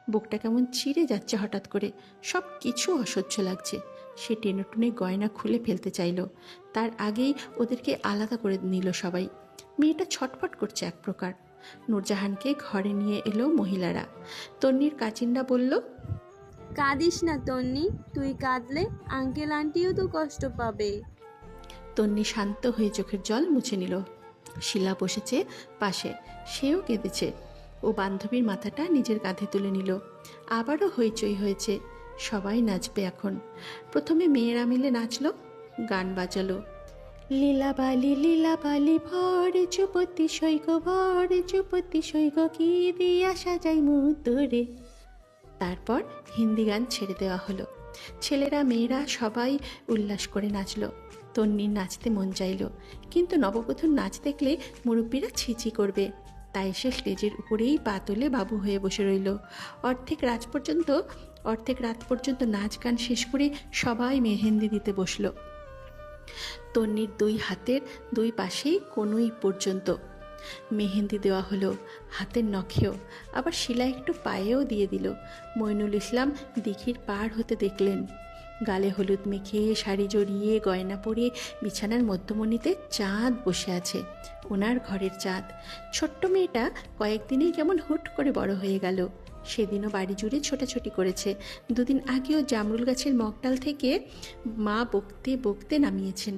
বুকটা কেমন চিড়ে যাচ্ছে হঠাৎ করে, সব কিছু অসহ্য লাগছে। সে টেনে টুনে গয়না খুলে ফেলতে চাইল, তার আগেই ওদেরকে আলাদা করে নিল সবাই। মেয়েটা ছটফট করছে এক প্রকার। নূরজাহানকে ঘরে নিয়ে এলো মহিলারা। তন্নির কাচিনরা বলল, কাঁদিস না তন্নি, তুই কাঁদলে আঙ্কেল আন্টিও তো কষ্ট পাবে। তন্নি শান্ত হয়ে চোখের জল মুছে নিল। শিলা বসেছে পাশে, সেও কেঁদেছে। ও বান্ধবীর মাথাটা নিজের কাঁধে তুলে নিল। আবারও হইচই হয়েছে, সবাই নাচবে এখন। প্রথমে মেয়েরা মিলে নাচলো, গান বাজালো। লীলাবালি ভর চুপতি সৈগ, ভর চুপতি সৈগ, কি দিয়া সাজাই মুতরে। তারপর হিন্দি গান ছেড়ে দেওয়া হলো। ছেলেরা মেয়েরা সবাই উল্লাস করে নাচলো। তন্নির নাচতে মন চাইল, কিন্তু নববধূর নাচ দেখলে মুরব্বীরা ছিছি করবে। তাই সে স্টেজের উপরেই পা তুলে বাবু হয়ে বসে রইল। অর্ধেক রাত পর্যন্ত নাচ গান শেষ করে সবাই মেহেন্দি দিতে বসলো। তন্নির দুই হাতের দুই পাশেই কনুই পর্যন্ত মেহেন্দি দেওয়া হলো, হাতের নখেও, আবার শিলা একটু পায়েও দিয়ে দিল। মইনুল ইসলাম দিঘির পার হতে দেখলেন। গালে হলুদ মেখে, শাড়ি জড়িয়ে, গয়না পরে বিছানার মধ্যমণিতে চাঁদ বসে আছে, ওনার ঘরের চাঁদ। ছোট্ট মেয়েটা কয়েকদিনেই কেমন হুট করে বড় হয়ে গেল। সেদিনও বাড়ি জুড়ে ছোটাছুটি করেছে। দুদিন আগেও জামরুল গাছের মগডাল থেকে মা বকতে বকতে নামিয়েছেন।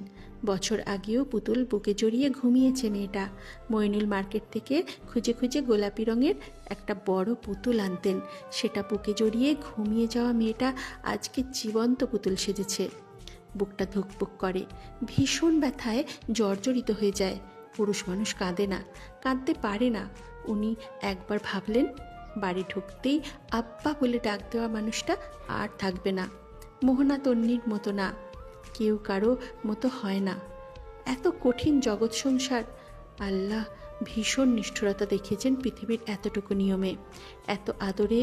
বছর আগেও পুতুল বুকে জড়িয়ে ঘুমিয়েছে মেয়েটা। মইনুল মার্কেট থেকে খুঁজে খুঁজে গোলাপি রঙের একটা বড় পুতুল আনতেন। সেটা বুকে জড়িয়ে ঘুমিয়ে যাওয়া মেয়েটা আজকে জীবন্ত পুতুল সেজেছে। বুকটা ধুকপুক করে, ভীষণ ব্যথায় জর্জরিত হয়ে যায়। পুরুষ মানুষ কাঁদে না, কাঁদতে পারে না। উনি একবার ভাবলেন, বাড়ি ঢুকতেই আব্বা বলে ডাক দেওয়া মানুষটা আর থাকবে না। মোহনা তন্নির মতো না, কেউ কারো মতো হয় না। এত কঠিন জগৎ সংসার। আল্লাহ ভীষণ নিষ্ঠুরতা দেখিয়েছেন পৃথিবীর এতটুকু নিয়মে। এত আদরে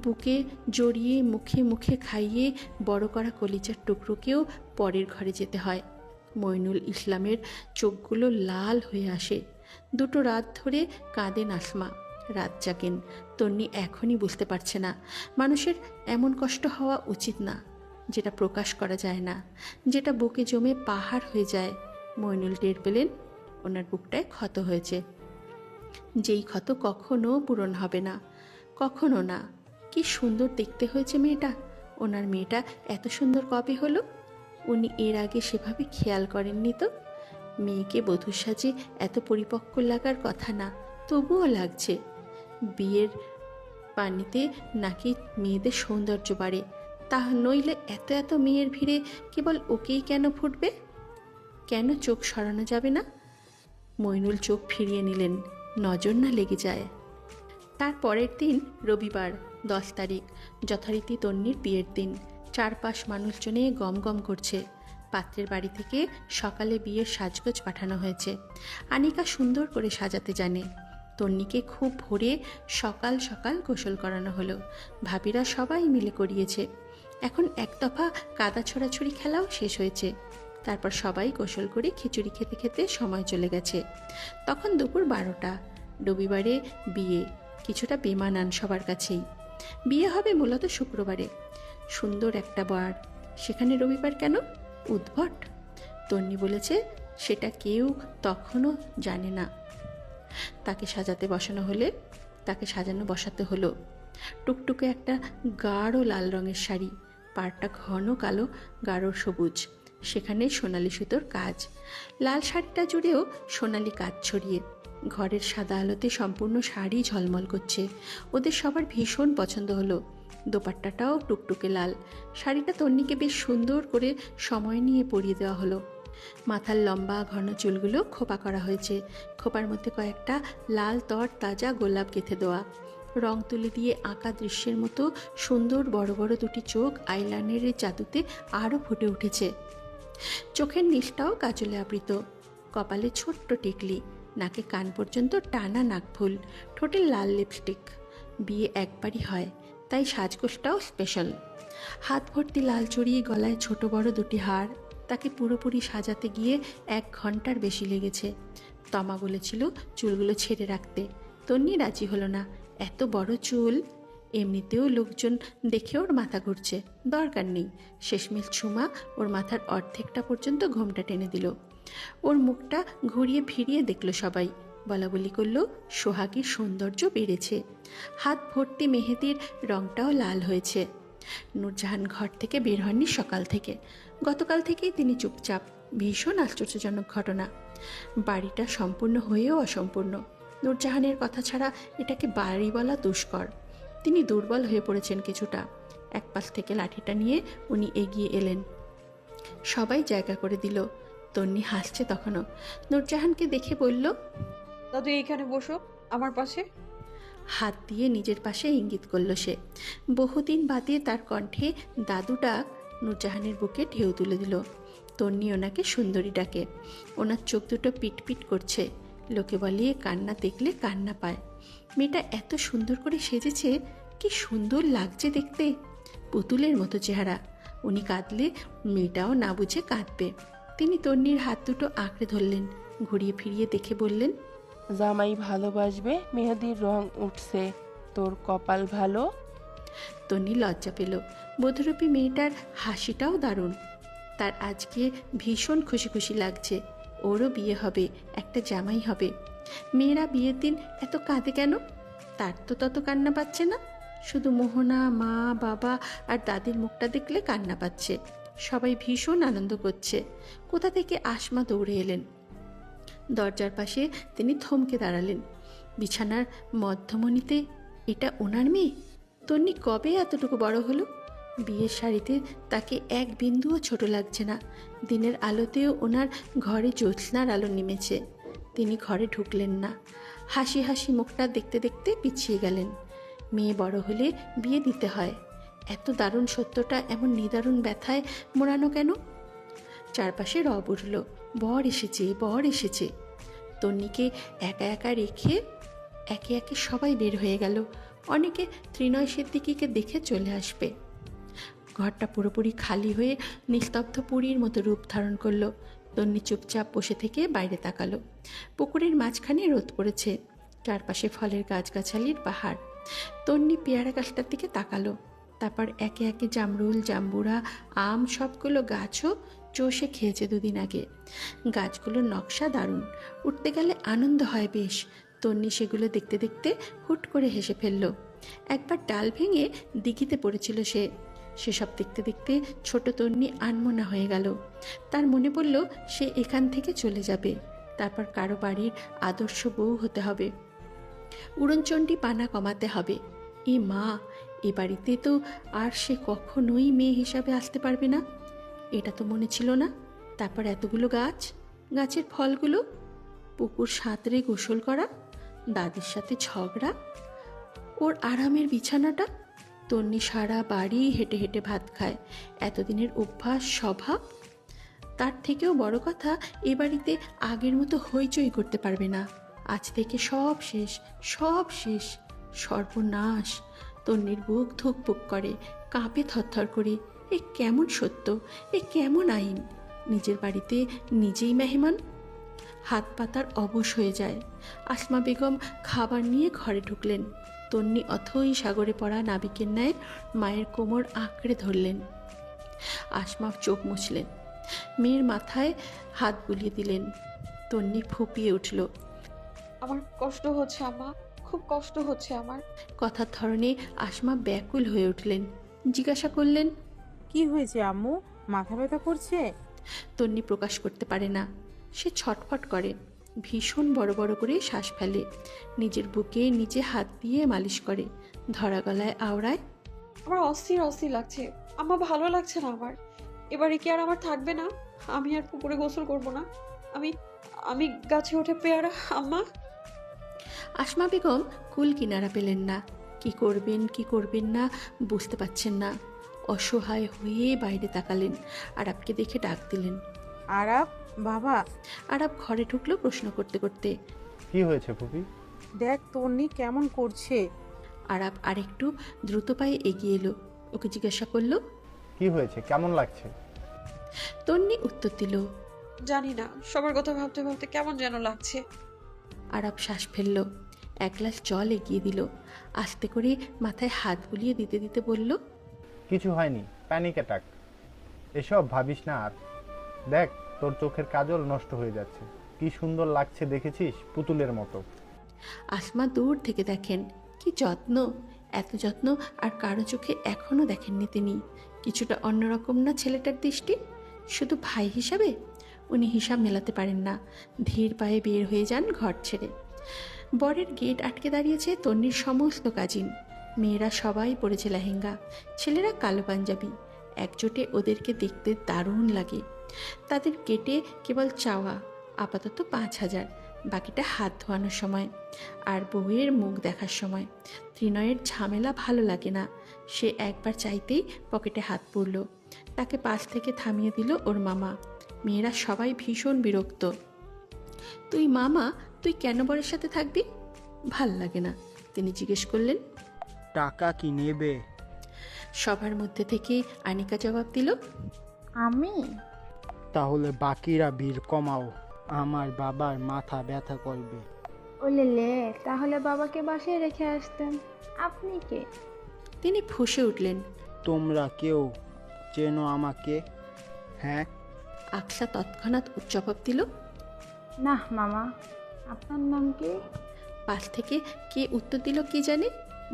বুকে জড়িয়ে মুখে মুখে খাইয়ে বড় করা কলিজার টুকরোকেও পরের ঘরে যেতে হয়। মইনুল ইসলামের চোখগুলো লাল হয়ে আসে। দুটো রাত ধরে কাঁদেন আসমা, রাত জাগেন। তন্নি এখনই বুঝতে পারছে না, মানুষের এমন কষ্ট হওয়া উচিত না, যেটা প্রকাশ করা যায় না, যেটা বুকে জমে পাহাড় হয়ে যায়। মইনুল টের পেলেন ওনার বুকটায় ক্ষত হয়েছে, যেই ক্ষত কখনো পূরণ হবে না, কখনো না। কি সুন্দর দেখতে হয়েছে মেয়েটা। ওনার মেয়েটা এত সুন্দর কবে হলো? উনি এর আগে সেভাবে খেয়াল করেননি তো। মেয়েকে বধূর সাজে এত পরিপক্ক লাগার কথা না, তবুও লাগছে। বিয়ের পানিতে নাকি মেয়েদের সৌন্দর্য বাড়ে, তা নইলে এত এত মেয়ের ভিড়ে কেবল ওকেই কেন ফুটবে? কেন চোখ সরানো যাবে না? মইনুল চোখ ফিরিয়ে নিলেন, নজর না লেগে যায়। তার পরের দিন রবিবার, 10 তারিখ, যথারীতি তন্নির বিয়ের দিন। চারপাশ মানুষজনে গম গম করছে। পাত্রের বাড়ি থেকে সকালে বিয়ের সাজগোজ পাঠানো হয়েছে। আনিকা সুন্দর করে সাজাতে জানে। তন্নিকে খুব ভোরে সকাল সকাল গোসল করানো হলো। ভাবিরা সবাই মিলে করিয়েছে। এখন এক দফা কাদা ছোড়াছুড়ি খেলাও শেষ হয়েছে। তারপর সবাই গোসল করে খিচুড়ি খেতে খেতে সময় চলে গেছে। তখন দুপুর 12টা। রবিবারে বিয়ে, কিছুটা বেমানান সবার কাছেই। বিয়ে হবে মূলত শুক্রবারে। সুন্দর একটা বার, সেখানে রবিবার কেন? উদ্ভট। তন্নি বলেছে সেটা কেউ তখনও জানে না। তাকে সাজাতে বসানো হলে তাকে সাজানো বসাতে হলো। টুকটুকে একটা গাঢ় লাল রঙের শাড়ি, পাড়টা ঘন কালো গাঢ় সবুজ, সেখানে সোনালি সুতোর কাজ। লাল শাড়িটা জুড়েও সোনালি কাজ ছড়িয়ে। ঘরের সাদা আলোতে সম্পূর্ণ শাড়ি ঝলমল করছে। ওদের সবার ভীষণ পছন্দ হলো। দোপাট্টাটাও টুকটুকে লাল। শাড়িটা তন্নিকে বেশ সুন্দর করে সময় নিয়ে পরিয়ে দেওয়া হলো। মাথার লম্বা ঘন চুলগুলো খোপা করা হয়েছে। খোপার মধ্যে কয়েকটা লাল তর তাজা গোলাপ গেঁথে দেওয়া। রং তুলি দিয়ে আঁকা দৃশ্যের মতো সুন্দর বড় বড় দুটি চোখ আইলাইনারের জাদুতে আরও ফুটে উঠেছে। চোখের নিচটাও কাজলে আবৃত। কপালে ছোট্ট টিকলি, নাকে কান পর্যন্ত টানা নাকফুল, ঠোঁটে লাল লিপস্টিক। বিয়ে একবারই হয়, তাই সাজগোজটাও স্পেশাল। হাত ভর্তি লাল চুড়ি, গলায় ছোট বড় দুটি হার। তাকে পুরোপুরি সাজাতে গিয়ে 1 ঘন্টার বেশি লেগেছে। তমা বলেছিল চুলগুলো ছেড়ে রাখতে। তন্নি রাজি হলো না। এত বড় চুল, এমনিতেও লোকজন দেখে ওর মাথা ঘুরছে, দরকার নেই। শেষমেশ ঝুমা ওর মাথার অর্ধেকটা পর্যন্ত ঘোমটা টেনে দিল। ওর মুখটা ঘুরিয়ে ফিরিয়ে দেখল সবাই, বলা বলি করলো সোহাগীর সৌন্দর্য বেড়েছে, হাত ভর্তি মেহেদির রংটাও লাল হয়েছে। নূরজাহান ঘর থেকে বের হননি সকাল থেকে, গতকাল থেকেই তিনি চুপচাপ। ভীষণ আশ্চর্যজনক ঘটনা, বাড়িটা সম্পূর্ণ হয়েও অসম্পূর্ণ। নূরজাহানের কথা ছাড়া এটাকে বাড়ি বলা দুষ্কর। তিনি দুর্বল হয়ে পড়েছেন কিছুটা। এক পাশ থেকে লাঠিটা নিয়ে উনি এগিয়ে এলেন, সবাই জায়গা করে দিল। তন্নি হাসছে তখনও। নূরজাহানকে দেখে বলল, দাদু এইখানে বসো আমার পাশে। হাত দিয়ে নিজের পাশে ইঙ্গিত করল সে। বহুদিন বাদে তার কণ্ঠে দাদু ডাক নূরজাহানের বুকে ঢেউ তুলে দিল। তন্নি ওনাকে সুন্দরী ডাকে। ওনার চোখ দুটো পিটপিট করছে। লোকে বলে কান্না দেখলে কান্না পায়। মেয়েটা এত সুন্দর করে সেজেছে, কি সুন্দর লাগছে দেখতে, পুতুলের মতো চেহারা। উনি কাঁদলে মেয়েটাও না বুঝে কাঁদবে। তিনি তন্নির হাত দুটো আঁকড়ে ধরলেন, ঘুরিয়ে ফিরিয়ে দেখে বললেন, জামাই ভালোবাসবে, মেহেদির রং উঠছে, তোর কপাল ভালো। তন্নি লজ্জা পেল। বধূরূপী মেয়েটার হাসিটাও দারুণ। তার আজকে ভীষণ খুশি খুশি লাগছে। ওরও বিয়ে হবে, একটা জামাই হবে। মেয়েরা বিয়ের দিন এত কাঁদে কেন? তার তো তত কান্না পাচ্ছে না। শুধু মোহনা, মা, বাবা আর দাদির মুখটা দেখলে কান্না পাচ্ছে। সবাই ভীষণ আনন্দ করছে। কোথা থেকে আসমা দৌড়ে এলেন। দরজার পাশে তিনি থমকে দাঁড়ালেন। বিছানার মধ্যমণিতে এটা ওনার মেয়ে? তন্নি কবে এতটুকু বড় হলো? বিয়ের শাড়িতে তাকে এক বিন্দুও ছোট লাগছে না। দিনের আলোতেও ওনার ঘরে জ্যোৎস্নার আলো নেমেছে। তিনি ঘরে ঢুকলেন না। হাসি হাসি মুখটা দেখতে দেখতে পিছিয়ে গেলেন। মেয়ে বড় হলে বিয়ে দিতে হয়। এত দারুণ সত্যটা এমন নিদারুণ ব্যথায় মোড়ানো কেন? চারপাশে রব উঠল, বর এসেছে, বর এসেছে। তন্নিকে একা একা রেখে একে একে সবাই বের হয়ে গেল। অনেকে ত্রিনয় সিদ্দিকীকে দেখে চলে আসবে। ঘরটা পুরোপুরি খালি হয়ে নিস্তব্ধ পুরীর মতো রূপ ধারণ করলো। তন্নি চুপচাপ বসে থেকে বাইরে তাকালো। পুকুরের মাঝখানে রোদ পড়েছে, চারপাশে ফলের গাছগাছালির পাহাড়। তন্নি পেয়ারা গাছটার দিকে তাকালো। তারপর একে একে জামরুল, জাম্বুরা, আম সবগুলো গাছও চষে খেয়েছে দুদিন আগে। গাছগুলোর নকশা দারুণ, উঠতে গেলে আনন্দ হয় বেশ। তন্নি সেগুলো দেখতে দেখতে হুট করে হেসে ফেলল। একবার ডাল ভেঙে দিঘিতে পড়েছিল সে। সেসব দেখতে দেখতে ছোট তন্নি আনমনা হয়ে গেল। তার মনে পড়ল সে এখান থেকে চলে যাবে, তারপর কারো বাড়ির আদর্শ বউ হতে হবে। উড়নচণ্ডী পানা কমাতে হবে। এ মা, এ বাড়িতে তো আর সে কখনোই মেয়ে হিসাবে আসতে পারবে না। এটা তো মনে ছিল না। তারপর এতগুলো গাছ, গাছের ফলগুলো, পুকুর সাঁতরে গোসল করা, দাদির সাথে ঝগড়া, ওর আরামের বিছানাটা। তন্নি সারা বাড়ি হেঁটে হেঁটে ভাত খায়। এতদিনের অভ্যাস, স্বভাব। তার থেকেও বড় কথা, এ বাড়িতে আগের মতো হইচই করতে পারবে না। আজ থেকে সব শেষ, সব শেষ, সর্বনাশ। তন্নির বুক ধুকপুক করে, কাঁপে থরথর করে। এ কেমন সত্য, এ কেমন আইন? নিজের বাড়িতে নিজেই মেহমান। হাত পাতার অবশ হয়ে যায়। আসমা বেগম খাবার নিয়ে ঘরে ঢুকলেন। তন্নি অথই সাগরে পড়া নাবিকের ন্যায় মায়ের কোমর আঁকড়ে ধরলেন। আসমা চোখ মুছলেন, মেয়ের মাথায় হাত বুলিয়ে দিলেন। তন্নি ফুপিয়ে উঠল। আমার কষ্ট হচ্ছে আম্মা, খুব কষ্ট হচ্ছে আমার। কথার ধরনে আসমা ব্যাকুল হয়ে উঠলেন। জিজ্ঞাসা করলেন, কি হয়েছে আম্মু, মাথা ব্যথা করছে? তন্নি প্রকাশ করতে পারে না। সে ছটফট করে, ভীষণ বড় বড় করে শ্বাস ফেলে, নিজের বুকে নিজে হাত দিয়ে মালিশ করে, ধরা গলায় আওড়ায়, আমার অস্থির অস্থির লাগছে আম্মা, ভালো লাগছে না আমার। এবারে কি আর আমার থাকবে না? আমি আর পুকুরে গোসল করব না। আমি আমি গাছে উঠে পেয়ারা আম্মা। আসমা বেগম কুল কিনারা পেলেন না। কি করবেন কি করবেন না বুঝতে পারছেন না। অসহায় হয়ে বাইরে তাকালেন। আরাবকে দেখে ডাক দিলেন। আরাব, বাবা। আরাব ঘরে ঢুকলো প্রশ্ন করতে করতে। কি হয়েছে ফুপি? দেখ তন্নি কেমন করছে। আরাব আরেকটু দ্রুত পায়ে এগিয়ে এলো। ওকে জিজ্ঞাসা করলো, কি হয়েছে, কেমন লাগছে? তন্নি উত্তর দিল, জানি না, সবার কথা ভাবতে ভাবতে কেমন যেন লাগছে। আরাব শ্বাস ফেলল। এক গ্লাস জল এগিয়ে দিল। আস্তে করে মাথায় হাত বুলিয়ে দিতে দিতে বলল, কিছু হয়নি, প্যানিক অ্যাটাক। এসব ভাবিস না আর। দেখ, তোর চোখের কাজল নষ্ট হয়ে যাচ্ছে। কি সুন্দর লাগছে দেখেছিস, পুতুলের মতো। আসমা দূর থেকে দেখেন, কি যত্ন, এত যত্ন আর কারো চোখে এখনও দেখেননি তিনি। কিছুটা অন্যরকম না ছেলেটার দৃষ্টি? শুধু ভাই হিসাবে? উনি হিসাব মেলাতে পারেন না। ধীর পায়ে বের হয়ে যান ঘর ছেড়ে। বরের গেট আটকে দাঁড়িয়েছে তন্নির সমস্ত কাজিন। মেয়েরা সবাই পরেছে লেহেঙ্গা, ছেলেরা কালো পাঞ্জাবি। একজোটে ওদেরকে দেখতে দারুণ লাগে। তাদের গেটে কেবল চাওয়া আপাতত 5,000, বাকিটা হাত ধোয়ানোর সময় আর বউয়ের মুখ দেখার সময়। ত্রিনয়ের ঝামেলা ভালো লাগে না। সে একবার চাইতেই পকেটে হাত পুরল। তাকে পাশ থেকে থামিয়ে দিল ওর মামা। মেয়েরা সবাই ভীষণ বিরক্ত। তুই মামা, তুই কেন বরের সাথে থাকবি? ভাল লাগে না। তিনি জিজ্ঞেস করলেন, টাকা কি নেবে? সবার মধ্যে থেকে আনিকা জবাব দিল, আমি? তাহলে বাকিরা ভিড় কমাও, আমার বাবার মাথা ব্যথা করবে। ওলেলে, তাহলে বাবাকে বাসায় রেখে আসতেন। আপনি কে? তিনি ফুঁসে উঠলেন। তোমরা কেউ চেনো আমাকে? হ্যাঁ। আকসা তৎক্ষণাৎ জবাব দিল, না মামা, আপনার নাম কি? পাশ থেকে কে উত্তর দিল কি জানে,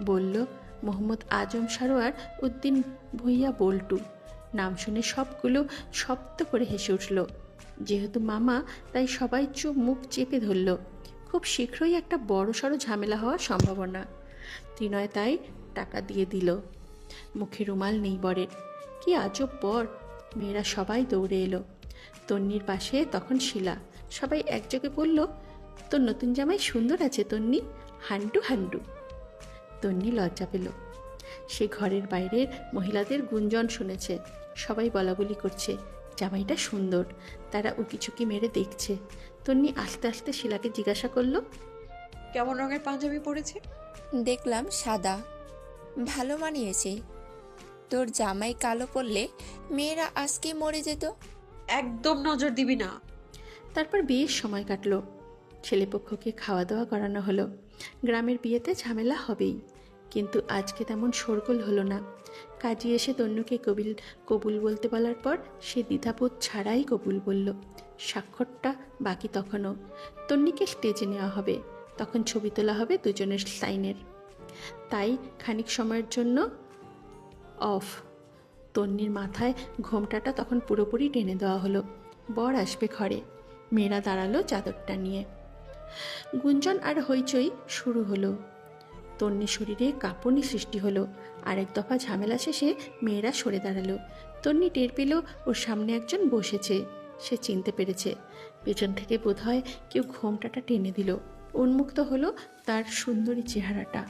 বলল মোহাম্মদ আজম সারোয়ার উদ্দিন ভুইয়া বল্টু। নাম শুনে সবগুলো শব্দ করে হেসে উঠল। যেহেতু মামা, তাই সবাই চুপ মুখ চেপে ধরল। খুব শীঘ্রই একটা বড়সড় ঝামেলা হওয়ার সম্ভাবনা। ত্রিনয় তাই টাকা দিয়ে দিল। মুখে রুমাল নেই বরের। কি আজব বর! মেয়েরা সবাই দৌড়ে এলো। তন্নির পাশে তখন শিলা। সবাই একযোগে বলল, তোর নতুন জামাই সুন্দর আছে তন্নি, হান্ডু হান্ডু। তন্নি লজ্জা পেল। সে ঘরের বাইরের মহিলাদের গুঞ্জন শুনেছে। সবাই বলাবলি করছে, জামাইটা সুন্দর। তারা উকিঝুঁকি মেরে দেখছে। তন্নি আস্তে আস্তে শিলাকে জিজ্ঞাসা করলো, কেমন রঙের পাঞ্জাবি পরেছে? দেখলাম সাদা, ভালো মানিয়েছে। তোর জামাই কালো পরলে মেয়েরা আজকে মরে যেত। একদম নজর দিবি না। তারপর বেশ সময় কাটলো। ছেলেপক্ষকে খাওয়া দাওয়া করানো হলো। গ্রামের বিয়েতে ঝামেলা হবেই, কিন্তু আজকে তেমন শোরগোল হলো না। কাজী এসে তন্নুকে কবুল বলতে বলার পর সে দ্বিধাবোধ ছাড়াই কবুল বলল। স্বাক্ষরটা বাকি তখনও। তন্নিকে স্টেজে নেওয়া হবে, তখন ছবি তোলা হবে দুজনের সাইনের। তাই খানিক সময়ের জন্য অফ। তন্নির মাথায় ঘোমটাটা তখন পুরোপুরি টেনে দেওয়া হলো। বর আসবে ঘরে। মেয়েরা দাঁড়ালো চাদরটা নিয়ে। গুঞ্জন আর হইচই শুরু হলো। তন্নির শরীরে কাঁপুনি সৃষ্টি হলো। আরেক দফা ঝামেলা শেষে মেয়েরা সরে দাঁড়ালো। তন্নি টের পেল ওর সামনে একজন বসেছে। সে চিনতে পেরেছে। পেছন থেকে বোধহয় কেউ ঘোমটাটা টেনে দিল। উন্মুক্ত হলো তার সুন্দরী চেহারাটা।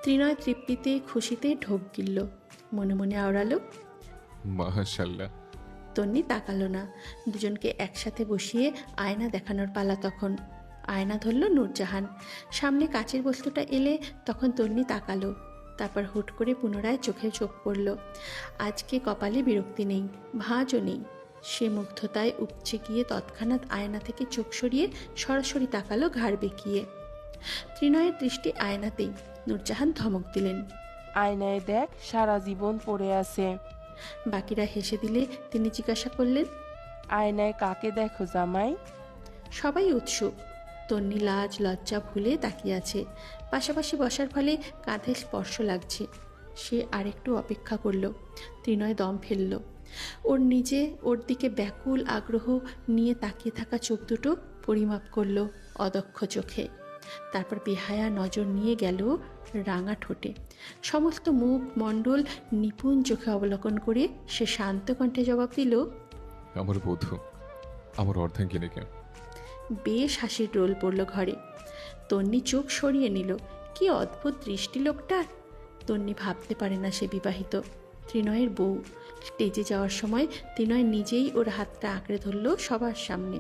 ত্রিনয় তৃপ্তিতে খুশিতে ঢোক গিলল। মনে মনে আওড়ালো, মাশাআল্লাহ। তন্নি তাকালো না। দুজনকে একসাথে বসিয়ে আয়না দেখানোর পালা তখন। আয়না ধরল নূরজাহান। সামনে কাচের বস্তুটা এলে তখন তন্নি তাকালো। তারপর হুট করে পুনরায় চোখে চোখ পড়ল। আজকে কপালে বিরক্তি নেই, ভাঁজও নেই। সে মুগ্ধতায় উপচে গিয়ে তৎক্ষণাৎ আয়না থেকে চোখ সরিয়ে সরাসরি তাকালো ঘাড় বেঁকিয়ে। ত্রিনয়ের দৃষ্টি আয়নাতেই। নূরজাহান ধমক দিলেন, আয়নায় দেখ, সারা জীবন পড়ে আছে। বাকিরা হেসে দিলে তিনি জিজ্ঞাসা করলেন, আয়নায় কাকে দেখো জামাই? সবাই উৎসুক। তন্নি লাজ লজ্জা ভুলে তাকিয়ে আছে। পাশাপাশি বসার ফলে কাঁধে স্পর্শ লাগছে। সে আরেকটু অপেক্ষা করল। ত্রিনয় দম ফেলল। ওর নিজে ওর দিকে ব্যাকুল আগ্রহ নিয়ে তাকিয়ে থাকা চোখ দুটো পরিমাপ করল অদক্ষ চোখে। তারপর বেহায়া নজর নিয়ে গেল রাঙা ঠোঁটে। সমস্ত মুখ মণ্ডল নিপুণ চোখে অবলোকন করে সে শান্ত কণ্ঠে জবাব দিল, আমার বধূ, আমার অর্ধাঙ্গিনীকে। বেশ হাসির রোল পড়ল ঘরে। তন্নি চোখ সরিয়ে নিল। কি অদ্ভুত দৃষ্টি লোকটার! তন্নি ভাবতে পারে না সে বিবাহিত। ত্রিনয়ের বউ। স্টেজে যাওয়ার সময় ত্রিনয় নিজেই ওর হাতটা আঁকড়ে ধরল সবার সামনে।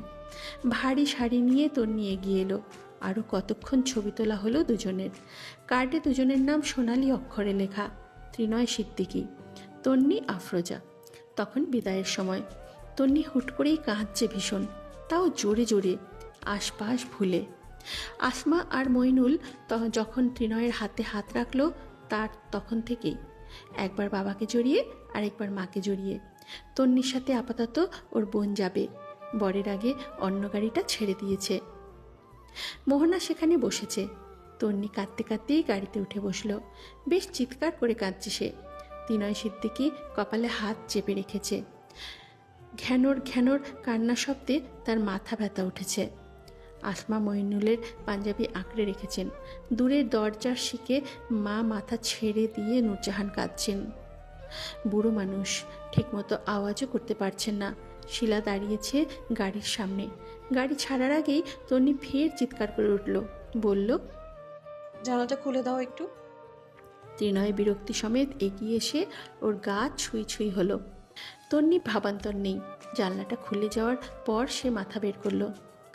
ভারী শাড়ি নিয়ে তন্নি এগিয়ে এলো। আরও কতক্ষণ ছবি তোলা হলো দুজনের। কার্ডে দুজনের নাম সোনালি অক্ষরে লেখা। ত্রিনয় সিদ্দিকী, তন্নি আফরোজা। তখন বিদায়ের সময়। তন্নি হুট করেই কাঁদছে ভীষণ, তাও জোরে জোরে, আশপাশ ভুলে। আসমা আর মইনুল যখন ত্রিনয়ের হাতে হাত রাখলো তার তখন থেকেই একবার বাবাকে জড়িয়ে আরেকবার মাকে জড়িয়ে। তন্নির সাথে আপাতত ওর বোন যাবে, বরের আগে অন্য গাড়িটা ছেড়ে দিয়েছে। মোহনা সেখানে বসেছে। তন্নি কাঁদতে কাঁদতেই গাড়িতে উঠে বসলো। বেশ চিৎকার করে কাঁদছে সে। ত্রিনয় সিদ্দিকী কপালে হাত চেপে রেখেছে। ঘ্যানোর ঘ্যানোর কান্না শব্দে তার মাথা ব্যথা উঠেছে। আসমা মইনুলের পাঞ্জাবি আঁকড়ে রেখেছেন। দূরের দরজার শিকে মা মাথা ছেড়ে দিয়ে নূরজাহান কাঁদছেন। বুড়ো মানুষ, ঠিকমতো আওয়াজও করতে পারছেন না। শিলা দাঁড়িয়েছে গাড়ির সামনে। গাড়ি ছাড়ার আগেই তন্নি ফের চিৎকার করে উঠল, বলল, জানালাটা খুলে দাও একটু। ত্রিনয় বিরক্তি সমেত এগিয়ে এসে ওর গা ছুঁই ছুঁই হলো। তন্নি ভাবান্তর নেই। জানলাটা খুলে যাওয়ার পর সে মাথা বের করলো।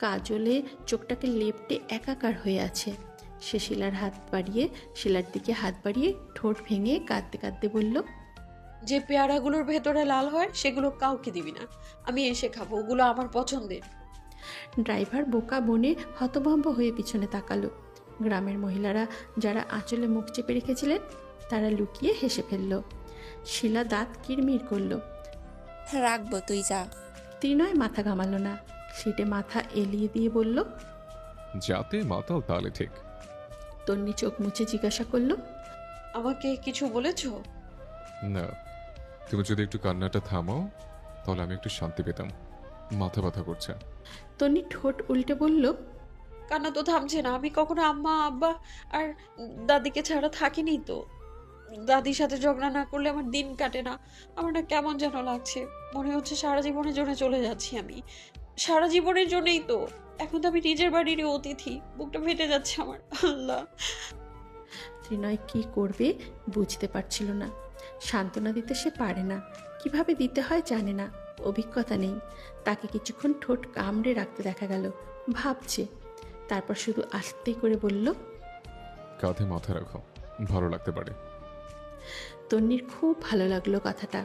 কাজলে চোখটাকে লেপটে একাকার হয়ে আছে। সে শিলার দিকে হাত বাড়িয়ে ঠোঁট ভেঙে কাঁদতে কাঁদতে বলল, যে পেয়ারাগুলোর ভেতরে লাল হয় সেগুলো কাউকে দিবি না, আমি এসে খাবো, ওগুলো আমার পছন্দের। ড্রাইভার বোকা বনে হতভম্ব হয়ে পিছনে তাকালো। গ্রামের মহিলারা যারা আঁচলে মুখ চেপে রেখেছিলেন তারা লুকিয়ে হেসে ফেলল। শিলা দাঁত কিরমির করল। রাখবো, তুই যা। ত্রিনয় মাথা ঘামালো না, সিটে মাথা এলিয়ে দিয়ে বলল, যাতে মাতাল তালে ঠিক। তন্নি চোখ মুছে জিজ্ঞাসা করলো, আমাকে কিছু বলেছো? না, তুমি যদি একটু কান্নাটা থামাও তাহলে আমি একটু শান্তি পেতাম। মাথা ব্যথা করছে। তন্নি ঠোঁট উল্টে বলল, কান্না তো থামছে না। আমি কখনো আম্মা আব্বা আর দাদিকে ছাড়া থাকিনি তো। দাদির সাথে ঝগড়া না করলে আমার দিন কাটে না। আমার না কেমন যেন লাগছে, মনে হচ্ছে সারা জীবনের জন্য চলে যাচ্ছি আমি। সারা জীবনের জন্যই তো। এখন তো আমি নিজের বাড়িরই অতিথি। বুকটা ফেটে যাচ্ছে আমার। আল্লাহ। ত্রিনয় কি করবে বুঝতে পারছিল না। সান্ত্বনা দিতে সে পারে না, কিভাবে দিতে হয় জানে না, অভিজ্ঞতা নেই। তাকে কিছুক্ষণ ঠোঁট কামড়ে রাখতে দেখা গেল, ভাবছে। তারপর শুধু আস্তে করে বলল, কাঁধে মাথা রাখো, ভালো লাগতে পারে। তন্নির খুব ভালো লাগলো কথাটা।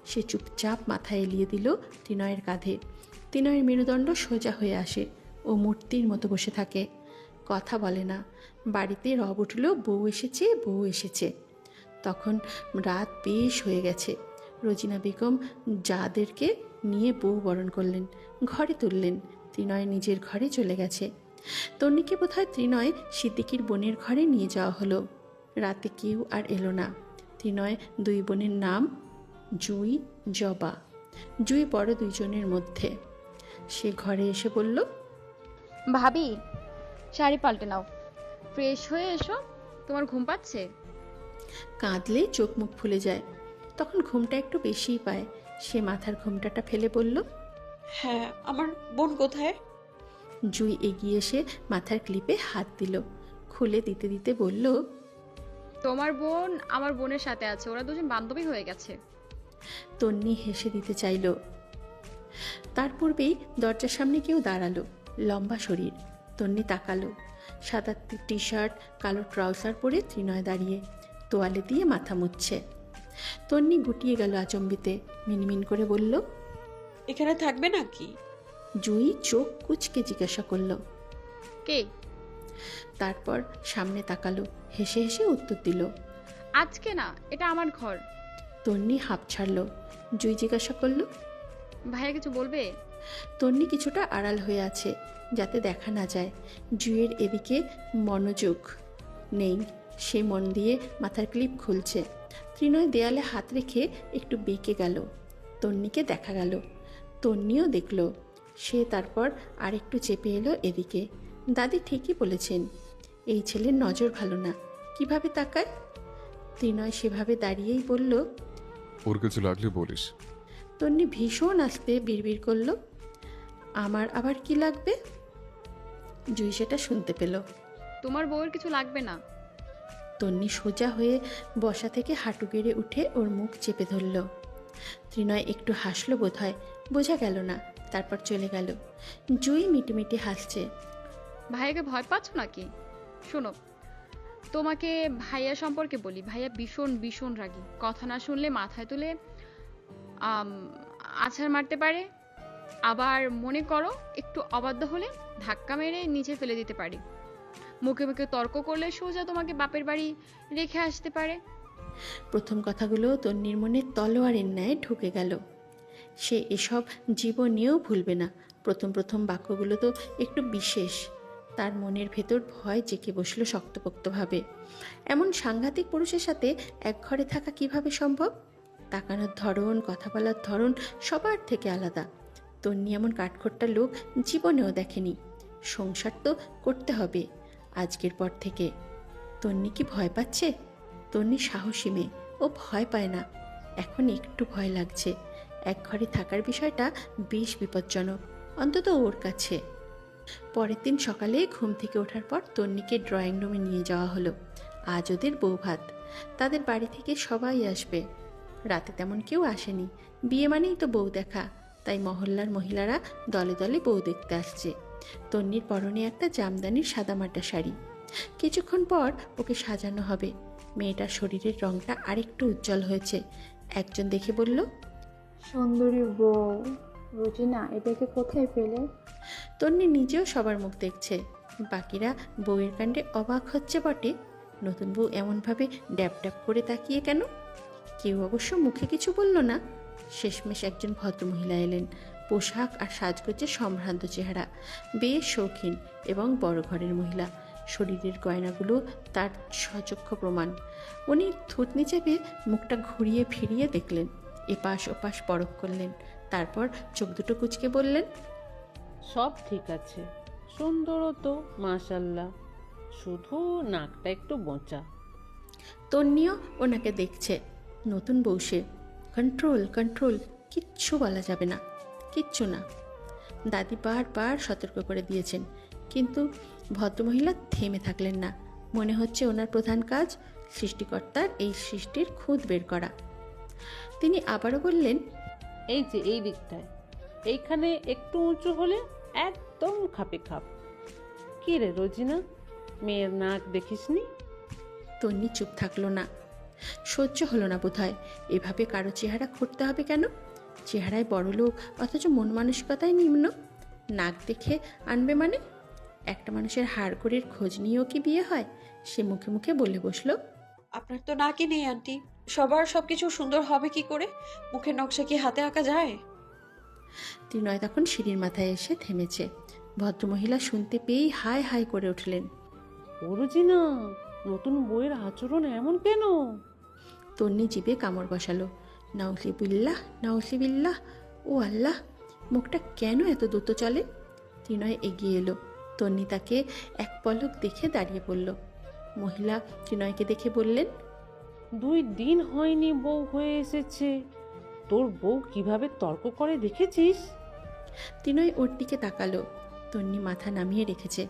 সে চুপচাপ মাথা এলিয়ে দিল ত্রিনয়ের কাঁধে। ত্রিনয়ের মেরুদণ্ড সোজা হয়ে আসে। ও মূর্তির মতো বসে থাকে, কথা বলে না। বাড়িতে রব উঠল, বউ এসেছে, বউ এসেছে। তখন রাত বেশ হয়ে গেছে। রোজিনা বেগম যাদেরকে নিয়ে বউ বরণ করলেন, ঘরে তুললেন। ত্রিনয় নিজের ঘরে চলে গেছে। তন্নিকে বোধহয় ত্রিনয় সিদ্দিকির বোনের ঘরে নিয়ে যাওয়া হলো। রাতে কেউ আর এলো না। ত্রিনয় দুই বোনের নাম জুই, জবা। জুই বড় দুইজনের মধ্যে। সে ঘরে এসে বলল, ভাবি, শাড়ি পাল্টে নাও, ফ্রেশ হয়ে এসো, তোমার ঘুম পাচ্ছে। কাঁদলে চোখ মুখ ফুলে যায়। তখন ঘুমটা একটু বেশিই পায়। সে মাথার ঘুমটাটা ফেলে বলল, হ্যাঁ, আমার বোন কোথায়? জুই এগিয়ে এসে মাথার ক্লিপে হাত দিল। খুলে দিতে দিতে বলল, তোমার বোন আমার বোনের সাথে আছে, ওরা দুজন বান্ধবী হয়ে গেছে। তন্নি হেসে দিতে চাইল। তার পূর্বেই দরজার সামনে কেউ দাঁড়ালো, লম্বা শরীর। তন্নি তাকালো। সাদা টি শার্ট, কালো ট্রাউজার পরে ত্রিনয় দাঁড়িয়ে তোয়ালে দিয়ে মাথা মুছছে। তন্নি গুটিয়ে গেল আচম্বিতে। মিনমিন করে বলল, এখানে থাকবে নাকি? জুই চোখ কুচকে জিজ্ঞাসা করল, কে? তারপর সামনে তাকালো, হেসে হেসে উত্তর দিল, আজকে না, এটা আমার ঘর। তন্নি হাঁপ ছাড়ল। জুই জিজ্ঞাসা করল, ভাইয়া কিছু বলবে? তন্নি কিছুটা আড়াল হয়ে আছে যাতে দেখা না যায়। জুইয়ের এদিকে মনোযোগ নেই। সে মন দিয়ে মাথার ক্লিপ খুলছে। ত্রিনয় দেয়ালে হাত রেখে একটু বেঁকে গেল। তন্নিকে দেখা গেল, তন্নিও দেখল। সে তারপর আরেকটু চেপে এলো এদিকে। দাদি ঠিকই বলেছেন, এই ছেলের নজর ভালো না, কিভাবে তাকায়। ত্রিনয় সেভাবে দাঁড়িয়েই বলল, ওর কিছু লাগলে বলিস। তন্নি ভীষণ আস্তে বিড়বিড় করল, আমার আবার কি লাগবে? জুই সেটা শুনতে পেল। তোমার বউয়ের কিছু লাগবে না। তন্নি সোজা হয়ে বসা থেকে হাঁটু গেড়ে উঠে ওর মুখ চেপে ধরল। ত্রিনয় একটু হাসলো বোধহয়, বোঝা গেল না। তারপর চলে গেল। জুই মিটিমিটি হাসছে। ভাইয়াকে ভয় পাচ্ছ নাকি? শোনো, তোমাকে ভাইয়া সম্পর্কে বলি। ভাইয়া ভীষণ ভীষণ রাগী, কথা না শুনলে মাথায় তুলে আছাড় মারতে পারে। আবার মনে করো একটু অবাধ্য হলে ধাক্কা মেরে নিচে ফেলে দিতে পারে। মুখে মুখে তর্ক করলে সোজা তোমাকে বাপের বাড়ি রেখে আসতে পারে। প্রথম কথাগুলো তন্নির মনে তলোয়ারের ন্যায় ঢুকে গেল। সে এসব জীবনেও ভুলবে না। প্রথম প্রথম বাক্যগুলো তো একটু বিশেষ। তার মনের ভেতর ভয় জেঁকে বসলো শক্তপোক্তভাবে। এমন সাংঘাতিক পুরুষের সাথে এক ঘরে থাকা কিভাবে সম্ভব? তাকানোর ধরন, কথা বলার ধরন সবার থেকে আলাদা। তন্নি এমন কাঠখোট্টা লোক জীবনেও দেখেনি। সংসার তো করতে হবে আজকের পর থেকে। তন্নি কি ভয় পাচ্ছে? তন্নি সাহসী মেয়ে, ও ভয় পায় না। এখন একটু ভয় লাগছে। এক ঘরে থাকার বিষয়টা বেশ বিপজ্জনক, অন্তত ওর কাছে। পরের দিন সকালে ঘুম থেকে ওঠার পর তন্নিকে ড্রয়িং রুমে নিয়ে যাওয়া হলো। আজ ওদের বৌভাত। তাদের বাড়ি থেকে সবাই আসবে। রাতে তেমন কেউ আসেনি। বিয়ে মানেই তো বউ দেখা, তাই মহল্লার মহিলারা দলে দলে বউ দেখতে আসছে। তন্নির পরনে একটা জামদানির সাদামাটা শাড়ি। কিছুক্ষণ পর ওকে সাজানো হবে। মেয়েটার শরীরের রংটা আরেকটু উজ্জ্বল হয়েছে। একজন দেখে বলল, সুন্দরী বউ। রোজিনা, এটাকে কোথায় পেলে? তন্নি নিজেও সবার মুখ দেখছে। বাকিরা বউয়ের কাণ্ডে অবাক হচ্ছে বটে। নতুন বউ এমনভাবে ড্যাব ড্যাব করে তাকিয়ে কেন? কেউ অবশ্য মুখে কিছু বলল না। শেষমেশ একজন ভদ্রমহিলা এলেন। পোশাক আর সাজগোজে সম্ভ্রান্ত চেহারা, বেশ শৌখিন এবং বড় ঘরের মহিলা। শরীরের গয়নাগুলো তার সচক্ষ প্রমাণ। উনি থুতনি চেপে মুখটা ঘুরিয়ে ফিরিয়ে দেখলেন, এপাশ ওপাশ পরখ করলেন, তারপর চোখ দুটো কুঁচকে বললেন, সব ঠিক আছে, সুন্দরও তো মাশাল্লাহ, শুধু নাকটা একটু বোঁচা। তন্নিও ওনাকে দেখছে। নতুন বউ সে। কন্ট্রোল কন্ট্রোল, কিচ্ছু বলা যাবে না, কিচ্ছু না। দাদি বারবার সতর্ক করে দিয়েছেন, কিন্তু ভদ্রমহিলা থেমে থাকলেন না। মনে হচ্ছে ওনার প্রধান কাজ সৃষ্টিকর্তার এই সৃষ্টির খুঁত বের করা। তিনি আবারও বললেন, এই যে এই দিকটায়, এইখানে একটু উঁচু হলে একদম খাপে খাপ। কি রে রোজিনা, মেয়ের নাক দেখিসনি? তন্নি চুপ থাকলো না। সহ্য হলো না বোধহয়। এভাবে কারো চেহারা খুঁড়তে হবে কেন? চেহারায় বড় লোক, অথচ মন মানসিকতায় নিম্ন। নাক দেখে আনবে মানে? একটা মানুষের হাড়গোড়ের খোঁজ নিয়েও কি বিয়ে হয়? সে মুখে মুখে বলে বসলো, আপনার তো নাকি নেই আন্টি, সবার সবকিছু সুন্দর হবে কি করে? মুখের নকশা কি হাতে আঁকা যায়? ত্রিনয় তখন সিঁড়ির মাথায় এসে থেমেছে। ভদ্রমহিলা শুনতে পেয়েই হাই হাই করে উঠলেন, ও রোজিনা, নতুন বইয়ের আচরণ এমন কেন? তন্নি জিভে কামড় বসালো। নাউজিবিল্লাহ নাউজিবিল্লাহ, ও আল্লাহ, মুখটা কেন এত দ্রুত চলে? ত্রিনয় এগিয়ে এলো। তন্নি তাকে এক পলক দেখে দাঁড়িয়ে পড়ল। মহিলা ত্রিনয়কে দেখে বললেন, 2 দিন হয়নি বউ হয়ে এসেছে, তোর বউ কিভাবে তর্ক করে দেখেছিস? ত্রিনয় ওর দিকে তাকালো। তন্নি মাথা নামিয়ে রেখেছে।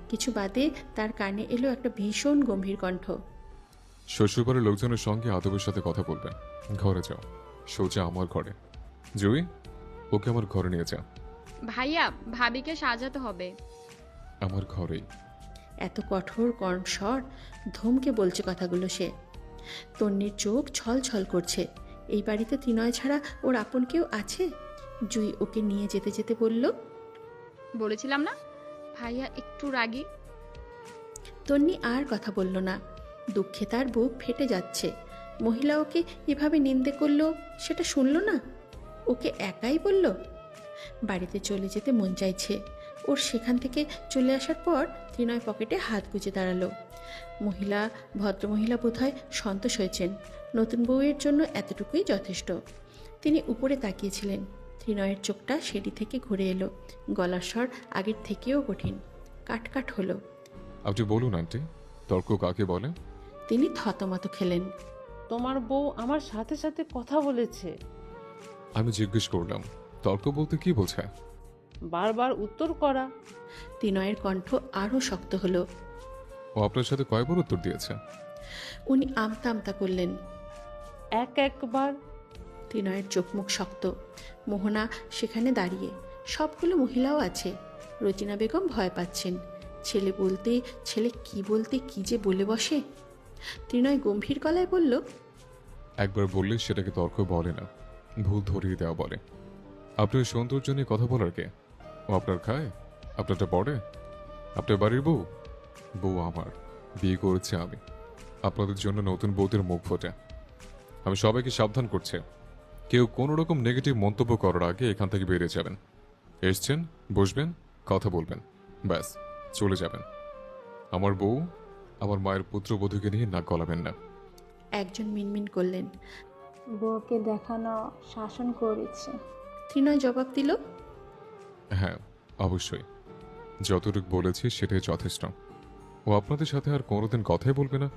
কিছু বাদে তার কানে এলো একটা ভীষণ গম্ভীর কণ্ঠ, শ্বশুরবাড়ির লোকজনের সঙ্গে আদবের সাথে কথা বলবেন। ঘরে যাও, সোজা আমার ঘরে। জুই, ওকে আমার ঘরে নিয়ে যা। ভাইয়া, ভাবিকে সাজাতে হবে। আমার ঘরেই। এত কঠোর কণ্ঠস্বর, ধমকে বলছে কথাগুলো সে। তন্নির চোখ ছল ছল করছে। এই বাড়িতে ত্রিনয় ছাড়া ওর আপন কেউ আছে? জুই ওকে নিয়ে যেতে যেতে বলল, বলেছিলাম না ভাইয়া একটু রাগী। তন্নি আর কথা বলল না। দুঃখে তার বুক ফেটে যাচ্ছে। মহিলা ওকে এভাবে নিন্দে করলো, সেটা শুনল না। ওকে একাই বলল। বাড়িতে চলে যেতে মন চাইছে ওর। সেখান থেকে চলে আসার পর ত্রিনয় পকেটে হাত গুজে দাঁড়ালো। ভদ্রমহিলা বোধহয় সন্তোষ হয়েছেন। নতুন বউয়ের জন্য এতটুকুই যথেষ্ট। তিনি উপরে তাকিয়েছিলেন। ত্রিনয়ের চোখটা সিঁড়ি থেকে ঘুরে এলো। গলার স্বর আগের থেকেও কঠিন, কাটকাট হলো। আপনি বলুন আন্টি, তর্ক কাকে বলে? তিনি থতমত খেলেন। তোমার বউ আমার সাথে সাথে কথা বলেছে। আমি জিজ্ঞেস করলাম, তর্ক বলতে কি বোঝায়? বারবার উত্তর করা। ত্রিনয়ের কণ্ঠ আরও শক্ত হলো। ও আপনার সাথে কয়বার উত্তর দিয়েছে? উনি আমতা আমতা করলেন। একবার। ত্রিনয়ের চোখ মুখ শক্ত। মোহনা সেখানে দাঁড়িয়ে। সবগুলো মহিলাও আছে। রোজিনা বেগম ভয় পাচ্ছেন। ছেলে বলতে কি যে বলে বসে। ত্রিনয় গম্ভীর গলায় বলল, একবার বললে সেটাকে তর্ক বলে না, ভুল ধরিয়ে দেওয়া বলে। আপনার সৌন্দর্য নিয়ে কথা বলার কে? ও আপনার খায়? আপনারটা পড়ে? আপনার বাড়ির বউ? বউ আমার, বিয়ে করেছে আমি। আপনাদের জন্য নতুন বউদের মুখ ফোটে। আমি সবাইকে সাবধান করছি, কেউ কোনো রকম নেগেটিভ মন্তব্য করার আগে এখান থেকে বেরিয়ে যাবেন। এসছেন, বসবেন, কথা বলবেন, ব্যাস চলে যাবেন। আমার বউ, আমার মায়ের পুত্রবধূকে নিয়ে নাক গলাবেন না। একজন মিনমিন করলেন। বউকে দেখানো শাসন করেছে। ত্রিনয় জবাব দিল, হ্যাঁ অবশ্যই, যতটুকু বলেছি সেটাই যথেষ্ট। ও আপনাদের সাথে আর কোনোদিন কথাই বলবে না।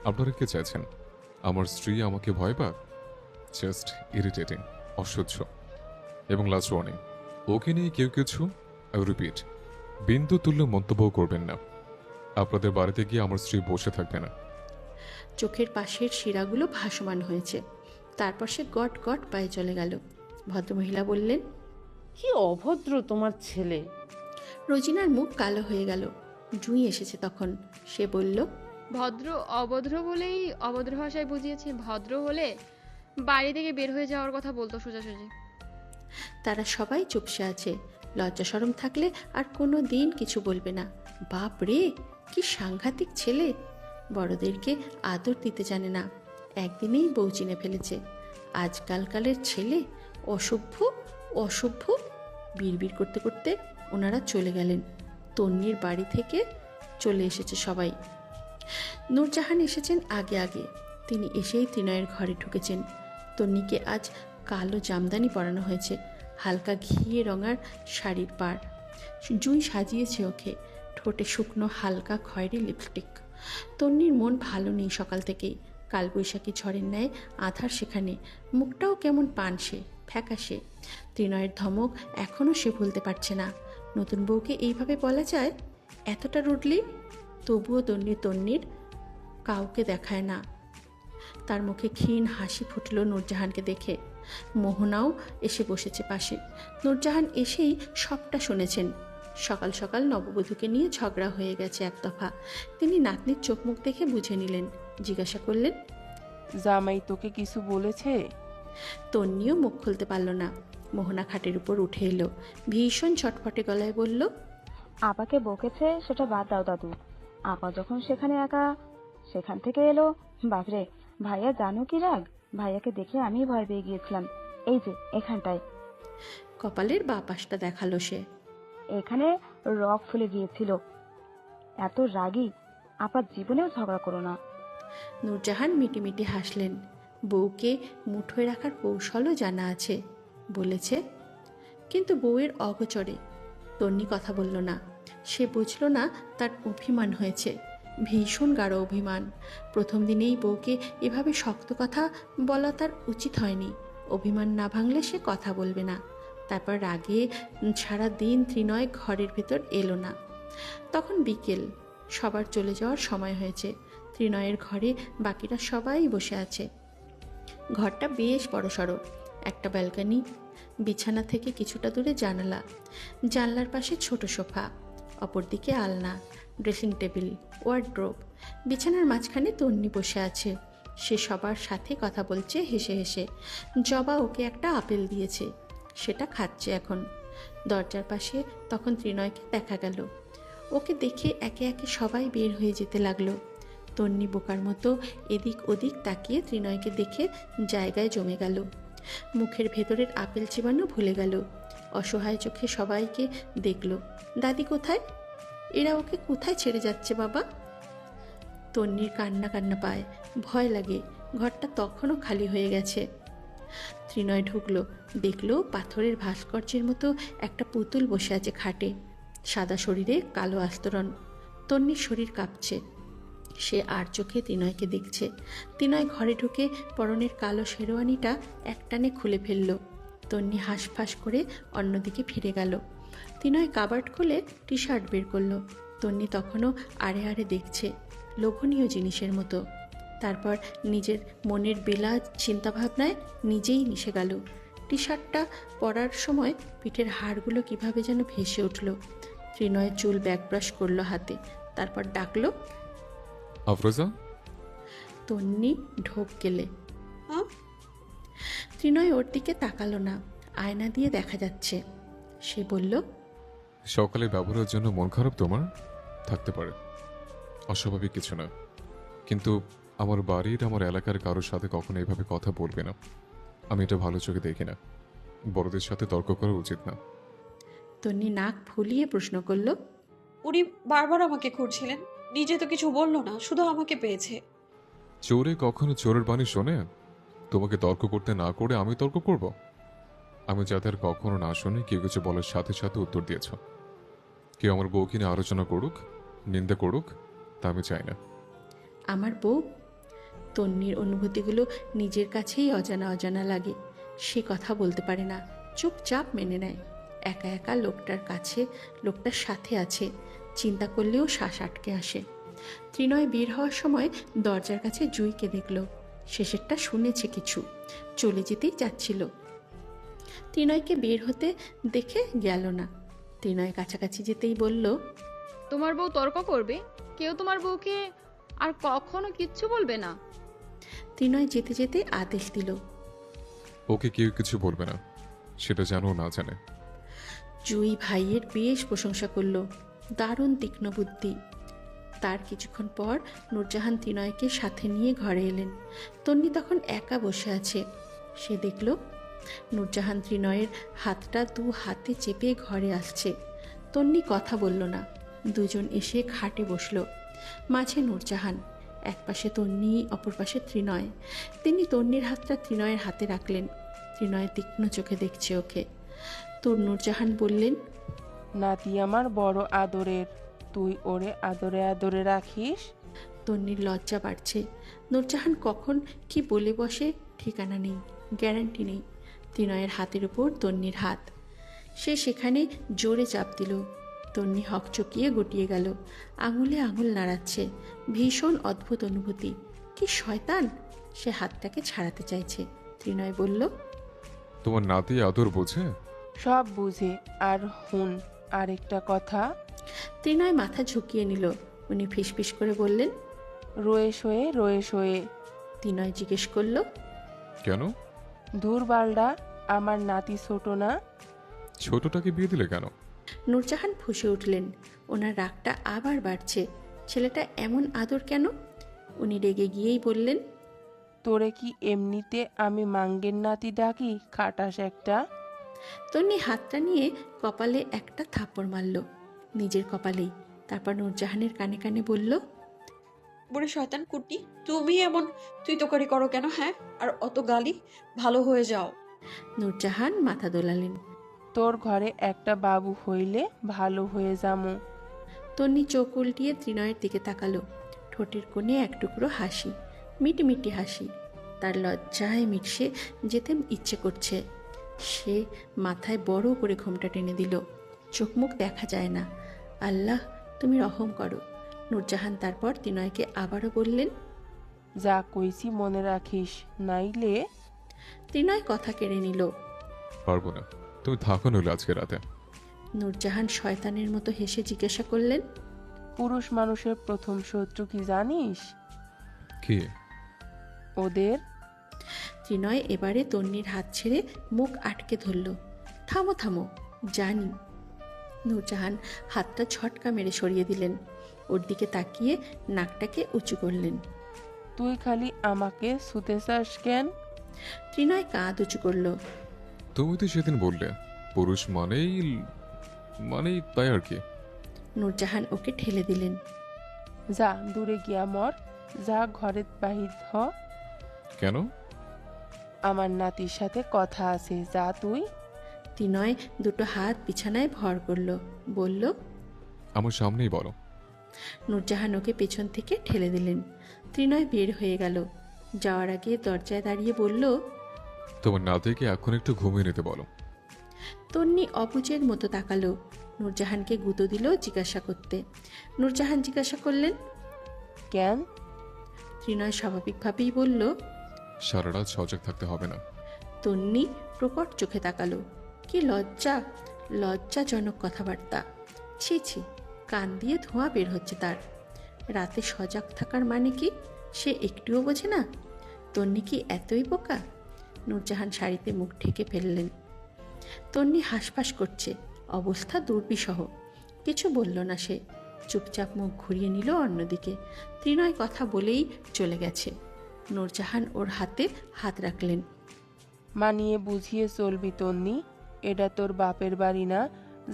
আপনারা কে চাইছেন আমার স্ত্রী আমাকে ভয় পাক? জাস্ট ইরিটেটিং, অসহ্য। এবং লাস্ট ওয়ার্নিং, ওকে নিয়ে কেউ কিছু, রিপিট, বিন্দু তুল্য মন্তব্য করবেন না। আপনাদের বাড়িতে গিয়ে আমার স্ত্রী বসে থাকবে না। চোখের পাশের শিরাগুলো ভাসমান হয়েছে। তারপর সে গট গট পায়ে চলে গেল। ভদ্রমহিলা বললেন, কি অভদ্র তোমার ছেলে। রোজিনার মুখ কালো হয়ে গেল। জুঁই এসেছে তখন। সে বলল, ভদ্র অভদ্র বলেই অভদ্র ভাষায় বুঝিয়েছি, ভদ্র হলে বাড়ি থেকে বের হয়ে যাওয়ার কথা বলতো সোজাসুজি। তারা সবাই চুপসে আছে। লজ্জা শরম থাকলে আর কোনো দিন কিছু বলবে না। বাপ রে, কি সাংঘাতিক ছেলে! বড়দেরকে আদর দিতে জানে না, একদিনেই বউ চিনে ফেলেছে। আজকালকালের ছেলে অসভ্য অসভ্য। বিড়বিড় করতে করতে ওনারা চলে গেলেন। তন্নির বাড়ি থেকে চলে এসেছে সবাই। নূরজাহান এসেছেন আগে আগে। তিনি এসেই ত্রিনয়ের ঘরে ঢুকেছেন। তন্নিকে আজ কালো জামদানি পরানো হয়েছে, হালকা ঘিয়ে রঙার শাড়ির পাড়। জুঁই সাজিয়েছে ওকে, ঠোঁটে শুকনো হালকা খয়েরি লিপস্টিক। তন্নির মন ভালো নেই সকাল থেকেই। কালবৈশাখী ঝড়ের ন্যায় আধার সেখানে, মুখটাও কেমন পানসে ফ্যাকাশে। ত্রিনয়ের ধমক এখনও সে ভুলতে পারছে না। নতুন বউকে এইভাবে বলা যায়, এতটা রুডলি? তবুও তন্নির কাউকে দেখায় না। তার মুখে ক্ষীণ হাসি ফুটল নূরজাহানকে দেখে। মোহনাও এসে বসেছে পাশে। নূরজাহান এসেই সবটা শুনেছেন। সকাল সকাল নববধূকে নিয়ে ঝগড়া হয়ে গেছে এক দফা। তিনি নাতনির চোখ মুখ দেখে বুঝে নিলেন। জিজ্ঞাসা করলেন, জামাই তোকে কিছু বলেছে? তন্নিও মুখ খুলতে পারল না। মোহনা খাটের উপর উঠে এলো, ভীষণ ছটফটে গলায় বলল, আপাকে বকেছে সেটা বাদ দাও দাদু। আপা যখন সেখানে একা, সেখান থেকে এলো, বাপরে ভাইয়া জানো কি রাগ। ভাইয়াকে দেখে আমি ভয় পেয়ে গিয়েছিলাম। এই যে এখানটায়। কপালের বা পাশটা দেখালো সে। এখানে রক ফুলে গিয়েছিল। এত রাগী আপা জীবনেও ঝগড়া করো না। নূরজাহান মিটিমিটি হাসলেন। বউকে মুঠোয় রাখার কৌশলও জানা আছে বলেছে, কিন্তু বউয়ের অগোচরে। তন্নি কথা বলল না। সে বুঝল না তার অভিমান হয়েছে, ভীষণ গাঢ় অভিমান। প্রথম দিনেই বউকে এভাবে শক্ত কথা বলা তার উচিত হয়নি। অভিমান না ভাঙলে সে কথা বলবে না। তারপর রাগে সারা দিন ত্রিনয় ঘরের ভেতর এলো না। তখন বিকেল, সবার চলে যাওয়ার সময় হয়েছে। ত্রিনয়ের ঘরে বাকিরা সবাই বসে আছে। ঘরটা বেশ বড়সড়। একটা ব্যালকনি, বিছানা থেকে কিছুটা দূরে জানালা, জানলার পাশে ছোট সোফা, অপরদিকে আলনা, ড্রেসিং টেবিল, ওয়ার্ড্রোব। বিছানার মাঝখানে তন্নি বসে আছে। সে সবার সাথে কথা বলছে হেসে হেসে। জবা ওকে একটা আপেল দিয়েছে, সেটা খাচ্ছে এখন। দরজার পাশে তখন ত্রিনয়কে দেখা গেল। ওকে দেখে একে একে সবাই বের হয়ে যেতে লাগলো। তন্নি বোকার মতো এদিক ওদিক তাকিয়ে ত্রিনয়কে দেখে জায়গায় জমে গেল। মুখের ভেতরের আপেল চিবানো ভুলে গেল। অসহায় চোখে সবাইকে দেখল। দাদি কোথায়? এরা ওকে কোথায় ছেড়ে যাচ্ছে বাবা? তন্নির কান্না কান্না পায়, ভয় লাগে। ঘরটা তখনও খালি হয়ে গেছে। ত্রিনয় ঢুকলো, দেখলো পাথরের ভাস্কর্যের মতো একটা পুতুল বসে আছে খাটে, সাদা শরীরে কালো আস্তরণ। তন্নির শরীর কাঁপছে। সে আর চোখে ত্রিনয়কে দেখছে। ত্রিনয় ঘরে ঢুকে পরনের কালো শেরওয়ানিটা একটানে খুলে ফেলল। তন্নি হাঁসফাঁস করে অন্যদিকে ফিরে গেল। ত্রিনয় কাবার্ড খুলে টি শার্ট বের করলো। তন্নি তখনও আড়ে আড়ে দেখছে, লোভনীয় জিনিসের মতো। তারপর নিজের মনের বেলা চিন্তাভাবনায় নিজেই মিশে গেল। টি শার্টটা পরার সময় পিঠের হাড়গুলো কিভাবে যেন ভেসে উঠল। ত্রিনয় চুল ব্যাকব্রাশ করলো হাতে, তারপর ডাকলো, আফরোজা। তন্নি ঢোক গেলে। হ্যাঁ? ত্রিনয় ওর দিকে তাকালো না, আয়না দিয়ে দেখা যাচ্ছে। সে বলল, সকালে ব্যবহারের জন্য মন খারাপ তোমার? থাকতে পারে, অস্বাভাবিক কিছু না, কিন্তু আমার বাড়ির আমার এলাকার কারোর সাথে কখনো এভাবে কথা বলবে না। আমি এটা ভালো চোখে দেখি না। বড়দের সাথে তর্ক করা উচিত না। তন্নি নাক ফুলিয়ে প্রশ্ন করলো, উনি বারবার আমাকে খুঁজছিলেন, নিজে তো কিছু বললো না, শুধু আমাকে পেয়েছে। চোরে কখনো চোরের বাণী শোনে? তোমাকে তর্ক করতে না করে আমি তর্ক করব? আমি যাতে আর কখনো না শুনে কেউ কিছু বলার সাথে সাথে উত্তর দিয়েছ। কেউ আমার বউকে নিয়ে আলোচনা করুক, নিন্দা করুক, তা আমি চাই না। আমার বউ? তন্নির অনুভূতিগুলো নিজের কাছেই অজানা অজানা লাগে। সে কথা বলতে পারে না, চুপচাপ মেনে নেয়। একা একা লোকটার কাছে, লোকটার সাথে আছে, চিন্তা করলেও শ্বাস আটকে আসে। ত্রিনয় বের হওয়ার সময় দরজার কাছে জুইকে দেখল। শেষেরটা শুনেছে কিছু, চলে যেতেই যাচ্ছিল। ত্রিনয়কে বের হতে দেখে গেল না। ত্রিনয় কাছাকাছি যেতেই বলল, তোমার বউ তর্ক করবে? কেউ তোমার বউকে আর কখনো কিচ্ছু বলবে না। ত্রিনয় যেতে যেতে আদেশ দিল, ওকে কেউ কিছু বলবে না, সেটা জানো না জানে। জুই ভাইয়ের বেশ প্রশংসা করল, দারুণ তীক্ষ্ণ বুদ্ধি। তার কিছুক্ষণ পর নূরজাহান ত্রিনয়কে সাথে নিয়ে ঘরে এলেন। তন্নি তখন একা বসে আছে। সে দেখল নূরজাহান ত্রিনয়ের হাতটা দু হাতে চেপে ঘরে আসছে। তন্নি কথা বলল না। দুজন এসে খাটে বসল। মাঝে নূরজাহান, এক পাশে তন্নি, অপর পাশে ত্রিনয়। তিনি তন্নির হাতটা ত্রিনয়ের হাতে রাখলেন। ত্রিনয় তীক্ষ্ণ চোখে দেখছে ওকে। তোর নূরজাহান বললেন, নাতি আমার বড় আদরের, তুই ওরে আদরে আদরে রাখিস। তন্নির লজ্জা বাড়ছে। নূরজাহান কখন কি বলে বসে ঠিকানা নেই, গ্যারান্টি নেই। ত্রিনয়ের হাতের উপর তন্নির হাত। সে সেখানে জোরে চাপ দিল। তন্নি হকচকিয়ে গুটিয়ে গেল, আঙুলে আঙুল নাড়াচ্ছে। ভীষণ অদ্ভুত অনুভূতি। কি শয়তান! সে হাতটাকে ছাড়াতে চাইছে। ত্রিনয় বলল, তোমার নাতি আদর বোঝে? সব বুঝে। আর হুন, আরেকটা কথা। ত্রিনয় মাথা ঝুঁকিয়ে নিল। উনি ফিসফিস করে বললেন, রয়ে শোয়ে রয়ে শোয়ে। ত্রিনয় জিজ্ঞেস করল, কেন? ধুর বালডা, আমার নাতি ছোট না? ছোটটাকে বিয়ে দিলে কেন? নূরজাহান ফুঁসে উঠলেন। ওনার রাগটা আবার বাড়ছে। ছেলেটা এমন আদর কেন? উনি রেগে গিয়েই বললেন, তোরে কি এমনিতে আমি মাঙ্গের নাতি ডাকি, খাটাস একটা? তন্নি হাতটা নিয়ে কপালে একটা থাপ্পড় মারল, নিজের কপালেই। তারপর নূরজাহানের কানে কানে বলল, বুড়ি শয়তান কুটি, তুমি এমন তুই তোকারি করো কেন? হ্যাঁ, আর অত গালি, ভালো হয়ে যাও। নূরজাহান মাথা দোলালেন। তোর ঘরে একটা বাবু হইলে ভালো হয়ে যামু। তন্নি চোখ উল্টিয়ে ত্রিনয়ের দিকে তাকালো। ঠোঁটের কোণে এক টুকরো হাসি, মিটিমিটি হাসি। তার লজ্জায় মিটসে যেতে ইচ্ছে করছে। সে মাথায় বড় করে ঘোমটা টেনে দিল। চোখ মুখ দেখা যায় না। আল্লাহ, তুমি রহম করো। নূরজাহান তারপর ত্রিনয়কে আবারও বললেন, যা কইছি মনে রাখিস, নাইলে। ত্রিনয় কথা কেড়ে নিল। পারবো না, তুমি থাকো নইলে আজকে রাতে। নূরজাহান শয়তানের মতো হেসে জিজ্ঞাসা করলেন, পুরুষ মানুষের প্রথম শত্রু কি জানিস? কি? ওদের। ত্রিনয় এবারে তন্নির হাত ছেড়ে মুখ আটকে ধরল। থামো থামো, জানি। নূরজাহান হাতটা ঝটকা মেরে সরিয়ে দিলেন। ওর দিকে তাকিয়ে নাকটাকে উঁচু করলেন। তুই খালি আমাকে ছুতে চাস কেন? ত্রিনয় কাঁধ উঁচু করল। তুমি তো সেদিন বললে পুরুষ মানেই তাই আর কি। নূরজাহান ওকে ঠেলে দিলেন। যা দূরে গিয়া মর, যা ঘরে বাহির হ। কেন? আমার নাতির সাথে কথা আছে, যা তুই। ত্রিনয় দুটো হাত বিছানায় ভর করল, বলল, আমার সামনেই বলো। নূরজাহান ওকে পেছন থেকে ঠেলে দিলেন। ত্রিনয় বের হয়ে গেল। যাওয়ার আগে দরজায় দাঁড়িয়ে বলল, তোমার নাতিকে এখন একটু ঘুমিয়ে নিতে বলো। তন্নি অবুজের মতো তাকালো। নূরজাহানকে গুঁতো দিল জিজ্ঞাসা করতে। নূরজাহান জিজ্ঞাসা করলেন, কেন? ত্রিনয় স্বাভাবিকভাবেই বলল, সারা রাত সজাগ থাকতে হবে না। তন্নি প্রকট চোখে তাকালো। কি লজ্জা, লজ্জাজনক কথাবার্তা। ছি ছি, কান দিয়ে ধোঁয়া বের হচ্ছে তার। রাতে সজাগ থাকার মানে কি সে একটুও বোঝে না? তন্নি কি এতই বোকা? নূরজাহান শাড়িতে মুখ ঢেকে ফেললেন। তন্নি হাঁসফাঁস করছে, অবস্থা দুর্বিষহ। কিছু বলল না সে, চুপচাপ মুখ ঘুরিয়ে নিল অন্যদিকে। ত্রিনয় কথা বলেই চলে গেছে। নূরজাহান ওর হাতে হাত রাখলেন। মানিয়ে বুঝিয়ে চলবি তন্নি, এটা তোর বাপের বাড়ি না।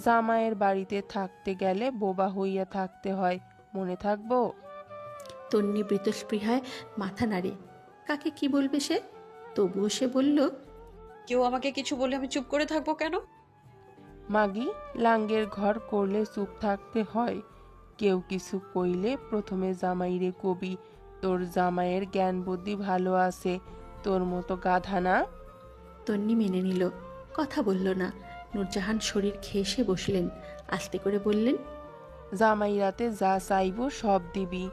জামাইয়ের বাড়িতে থাকতে গেলে বোবা হইয়া থাকতে হয়, মনে থাকবো। তন্নি বৃতস্পৃহায় মাথা নাড়ে। কাকে কি বলবে সে? তবুও সে বলল, কেউ আমাকে কিছু বলে আমি চুপ করে থাকবো কেন? মাগি, লাঙ্গের ঘর করলে চুপ থাকতে হয়। কেউ কিছু কইলে প্রথমে জামাইরে কবি, তোর জামাইয়ের জ্ঞান বুদ্ধি ভালো আছে, তোর মতো গাধা না। তন্নি মেনে নিল, কথা বলল না। নূরজাহান শরীর ঘেঁষে বসলেন। আস্তে করে বললেন, জামাই রাতে যা চাইবো সব দিবি।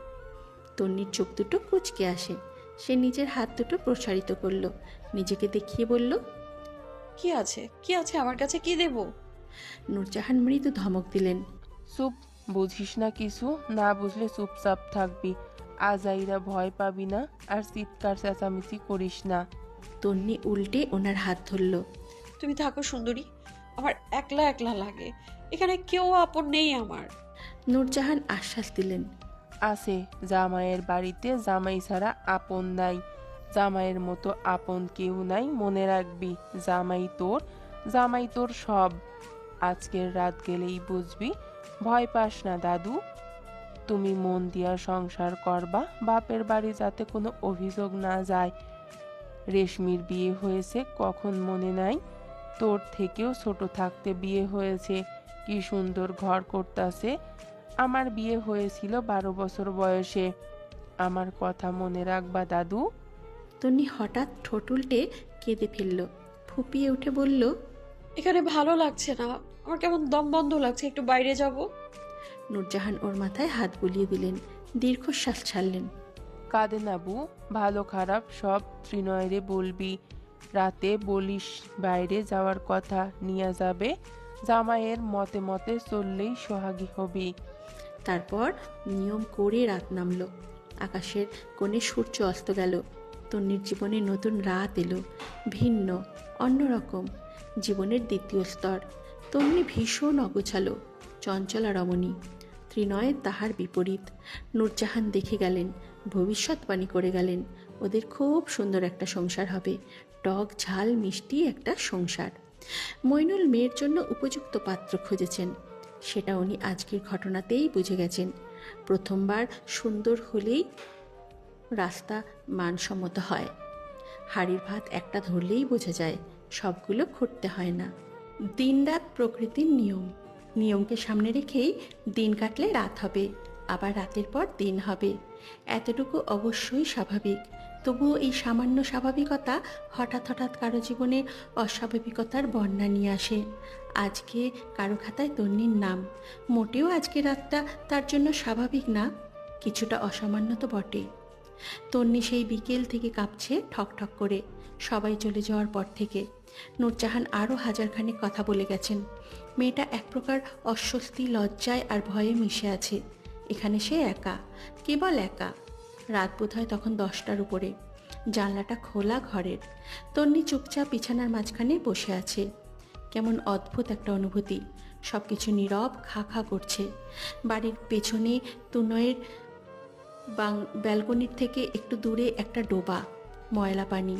তন্নির চোখ দুটো কুঁচকে আসে। সে নিজের হাত দুটো প্রসারিত করলো, নিজেকে দেখিয়ে বলল, কি আছে আমার কাছে, কি দেব? নূরজাহান মৃদু ধমক দিলেন, চুপ, বুঝিস না কিছু, না বুঝলে চুপচাপ থাকবি। আজাইরা ভয় পাবি না, আর চিৎকার চেঁচামেচি করিস না। তন্নি উল্টে ওনার হাত ধরল। তুমি থাকো সুন্দরী, আমার একলা একলা লাগে, এখানে কেউ আপন নেই আমার। নূরজাহান আশ্বাস দিলেন, আছে, জামাইয়ের বাড়িতে জামাই ছাড়া আপন নাই। জামাইয়ের মতো আপন কেউ নাই, মনে রাখবি। জামাই তোর সব। আজকের রাত গেলেই বুঝবি। ভয় পাস না দাদু, তুমি মন দিয়া সংসার করবা। বাপের বাড়ি যাতে কোনো অভিযোগ না যায়। রেশমির বিয়ে হয়েছে কখন মনে নাই? তোর থেকেও ছোট থাকতে বিয়ে হয়েছে, কি সুন্দর ঘর করতাছে। আমার বিয়ে হয়েছিল 12 বছর বয়সে। আমার কথা মনে রাখবা দাদু। তন্নি হঠাৎ ঠোঁট উল্টে কেঁদে ফেলল। ফুপিয়ে উঠে বলল, এখানে ভালো লাগছে না, আমার কেমন দম বন্ধ লাগছে, একটু বাইরে যাব। নূরজাহান ওর মাথায় হাত বুলিয়ে দিলেন, দীর্ঘশ্বাস ছাড়লেন। কাঁদে না বু, ভালো খারাপ সব ত্রিনয়রে বলবি। রাতে বলিস বাইরে যাওয়ার কথা, নিয়ে যাবে। জামাইয়ের মতে মতে চললেই সোহাগী হবি। তারপর নিয়ম করে রাত নামল। আকাশের কোণে সূর্য অস্ত গেল। তন্নির জীবনে নতুন রাত এলো, ভিন্ন, অন্যরকম, জীবনের দ্বিতীয় স্তর। তন্নি ভীষণ অগোছালো, চঞ্চলা রমণী। ত্রিনয় তাহার বিপরীত। নূরজাহান দেখে গেলেন, ভবিষ্যৎবাণী করে গেলেন, ওদের খুব সুন্দর একটা সংসার হবে, টক ঝাল মিষ্টি একটা সংসার। মইনুল মেয়ের জন্য উপযুক্ত পাত্র খুঁজেছেন, সেটা উনি আজকের ঘটনাতেই বুঝে গেছেন। প্রথমবার সুন্দর হলেই রাস্তা মানসম্মত হয়। হাড়ির ভাত একটা ধরলেই বোঝা যায়, সবগুলো খুঁড়তে হয় না। দিনরাত প্রকৃতির নিয়ম, নিয়মকে সামনে রেখেই দিন কাটলে রাত হবে, আবার রাতের পর দিন হবে। এতটুকু অবশ্যই স্বাভাবিক। তবুও এই সামান্য স্বাভাবিকতা হঠাৎ হঠাৎ কারো জীবনে অস্বাভাবিকতার বন্যা নিয়ে আসে। আজকে কারো খাতায় তন্নির নাম, মোটেও আজকে রাতটা তার জন্য স্বাভাবিক না, কিছুটা অসামান্য তো বটে। তন্নি সেই বিকেল থেকে কাঁপছে ঠকঠক করে, সবাই চলে যাওয়ার পর থেকে। নূরজাহান আরও হাজারখানেক কথা বলে গেছেন। মেয়েটা এক প্রকার অস্বস্তি, লজ্জায় আর ভয়ে মিশে আছে। এখানে সে একা, কেবল একা। রাত বোধ হয় তখন 10টার উপরে। জানলাটা খোলা ঘরের। তন্নি চুপচাপ বিছানার মাঝখানে বসে আছে। কেমন অদ্ভুত একটা অনুভূতি, সব কিছু নীরব, খা খা করছে। বাড়ির পেছনে তুনয়ের ব্যালকনির থেকে একটু দূরে একটা ডোবা, ময়লা পানি,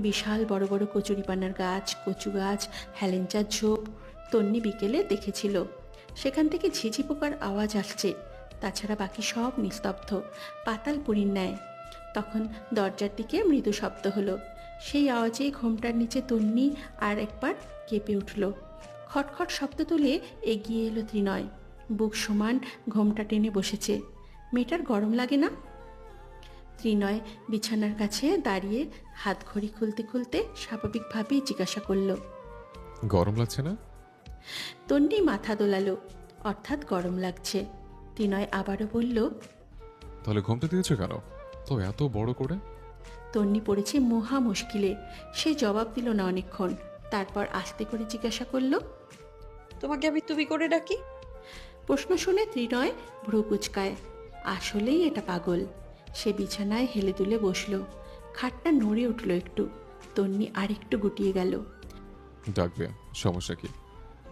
বিশাল বড় বড় কচুরিপানার গাছ, কচু গাছ, হেলেঞ্চার ঝোপ। তন্নি বিকেলে দেখেছিল, সেখান থেকে ঝিঝি পোকার আওয়াজ আসছে। তাছাড়া বাকি সব নিস্তব্ধ, পাতালপুরীর ন্যায়। তখন দরজার দিকে মৃদু শব্দ হলো। সেই আওয়াজে ঘোমটার নিচে তন্নি আর একবার কেঁপে উঠল। খটখট শব্দ তুলে এগিয়ে এলো ত্রিনয়। বুক সমান ঘোমটা টেনে বসেছে। মেয়েটার গরম লাগে না? ত্রিনয় বিছানার কাছে দাঁড়িয়ে হাত ঘড়ি খুলতে খুলতে স্বাভাবিকভাবেই জিজ্ঞাসা করল, গরম লাগছে না? তন্নি মাথা দোলালো, অর্থাৎ গরম লাগছে। ত্রিনয় আবারও বলল, তাহলে ঘুমতে দিয়েছো কেন তো এত বড় করে? তন্নি পড়েছে মহা মুশকিলে। সে জবাব দিল না অনেকক্ষণ। তারপর আস্তে করে জিজ্ঞাসা করল, তোমাকে আমি তুমি করে ডাকি? প্রশ্ন শুনে ত্রিনয় ভ্রু কুচকায়। আসলেই এটা পাগল। সে বিছানায় হেলে দুলে বসল। খাটটা নড়ে উঠল একটু। তন্নি আরেকটু গুটিয়ে গেল। ডাকবে, সমস্যা কি?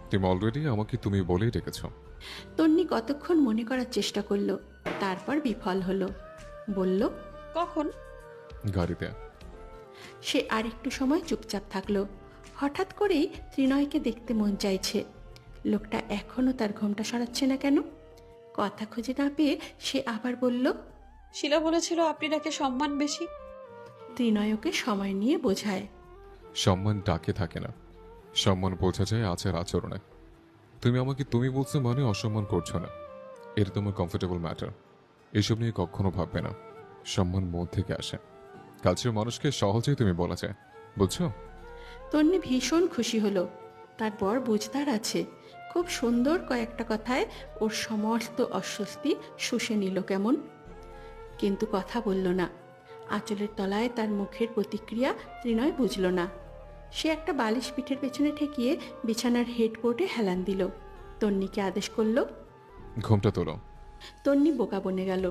তুমি অলরেডি আমাকে তুমি বলেই ডেকেছ। তন্নি কতক্ষণ মনে করার চেষ্টা করলো, তারপর বিফল হলো। বলল, কখন? গাড়িতে। সে আরেকটু সময় চুপচাপ থাকলো। হঠাৎ করেই ত্রিনয়কে দেখতে মন চাইছে। লোকটা এখনো তার ঘোমটা সরাচ্ছে না কেন? কথা খুঁজে না পেয়ে সে আবার বলল, শিলা বলেছিল আপনি নাকি সম্মান বেশি। ত্রিনয় ওকে সময় নিয়ে বোঝায়। সম্মান ডাকে থাকে না, সম্মান বোঝা যায় আচার আচরণে। তুমি আমাকে তুমি বলছো মানে অসম্মান করছো না, এটা তোমার কমফোর্টেবল ম্যাটার। এসব নিয়ে কখনো ভাববে না। সম্মান মন থেকে আসে, কাছের মানুষকে সহজেই তুমি বলা যায়, বুঝছো? তন্নি ভীষণ খুশি হলো। তারপর বুঝতার আছে, খুব সুন্দর কয়েকটা কথায় ওর সমস্ত অস্বস্তি শুষে নিল কেমন। কিন্তু কথা বলল না। আঁচলের তলায় তার মুখের প্রতিক্রিয়া ত্রিনয় বুঝল না। সে একটা বালিশ পিঠের পেছনে ঠেকিয়ে বিছানার হেডবোর্ডে হেলান দিল। তন্নিকে আদেশ করলো, ঘুমটা তোলো। তন্নি বোকা বনে গেল।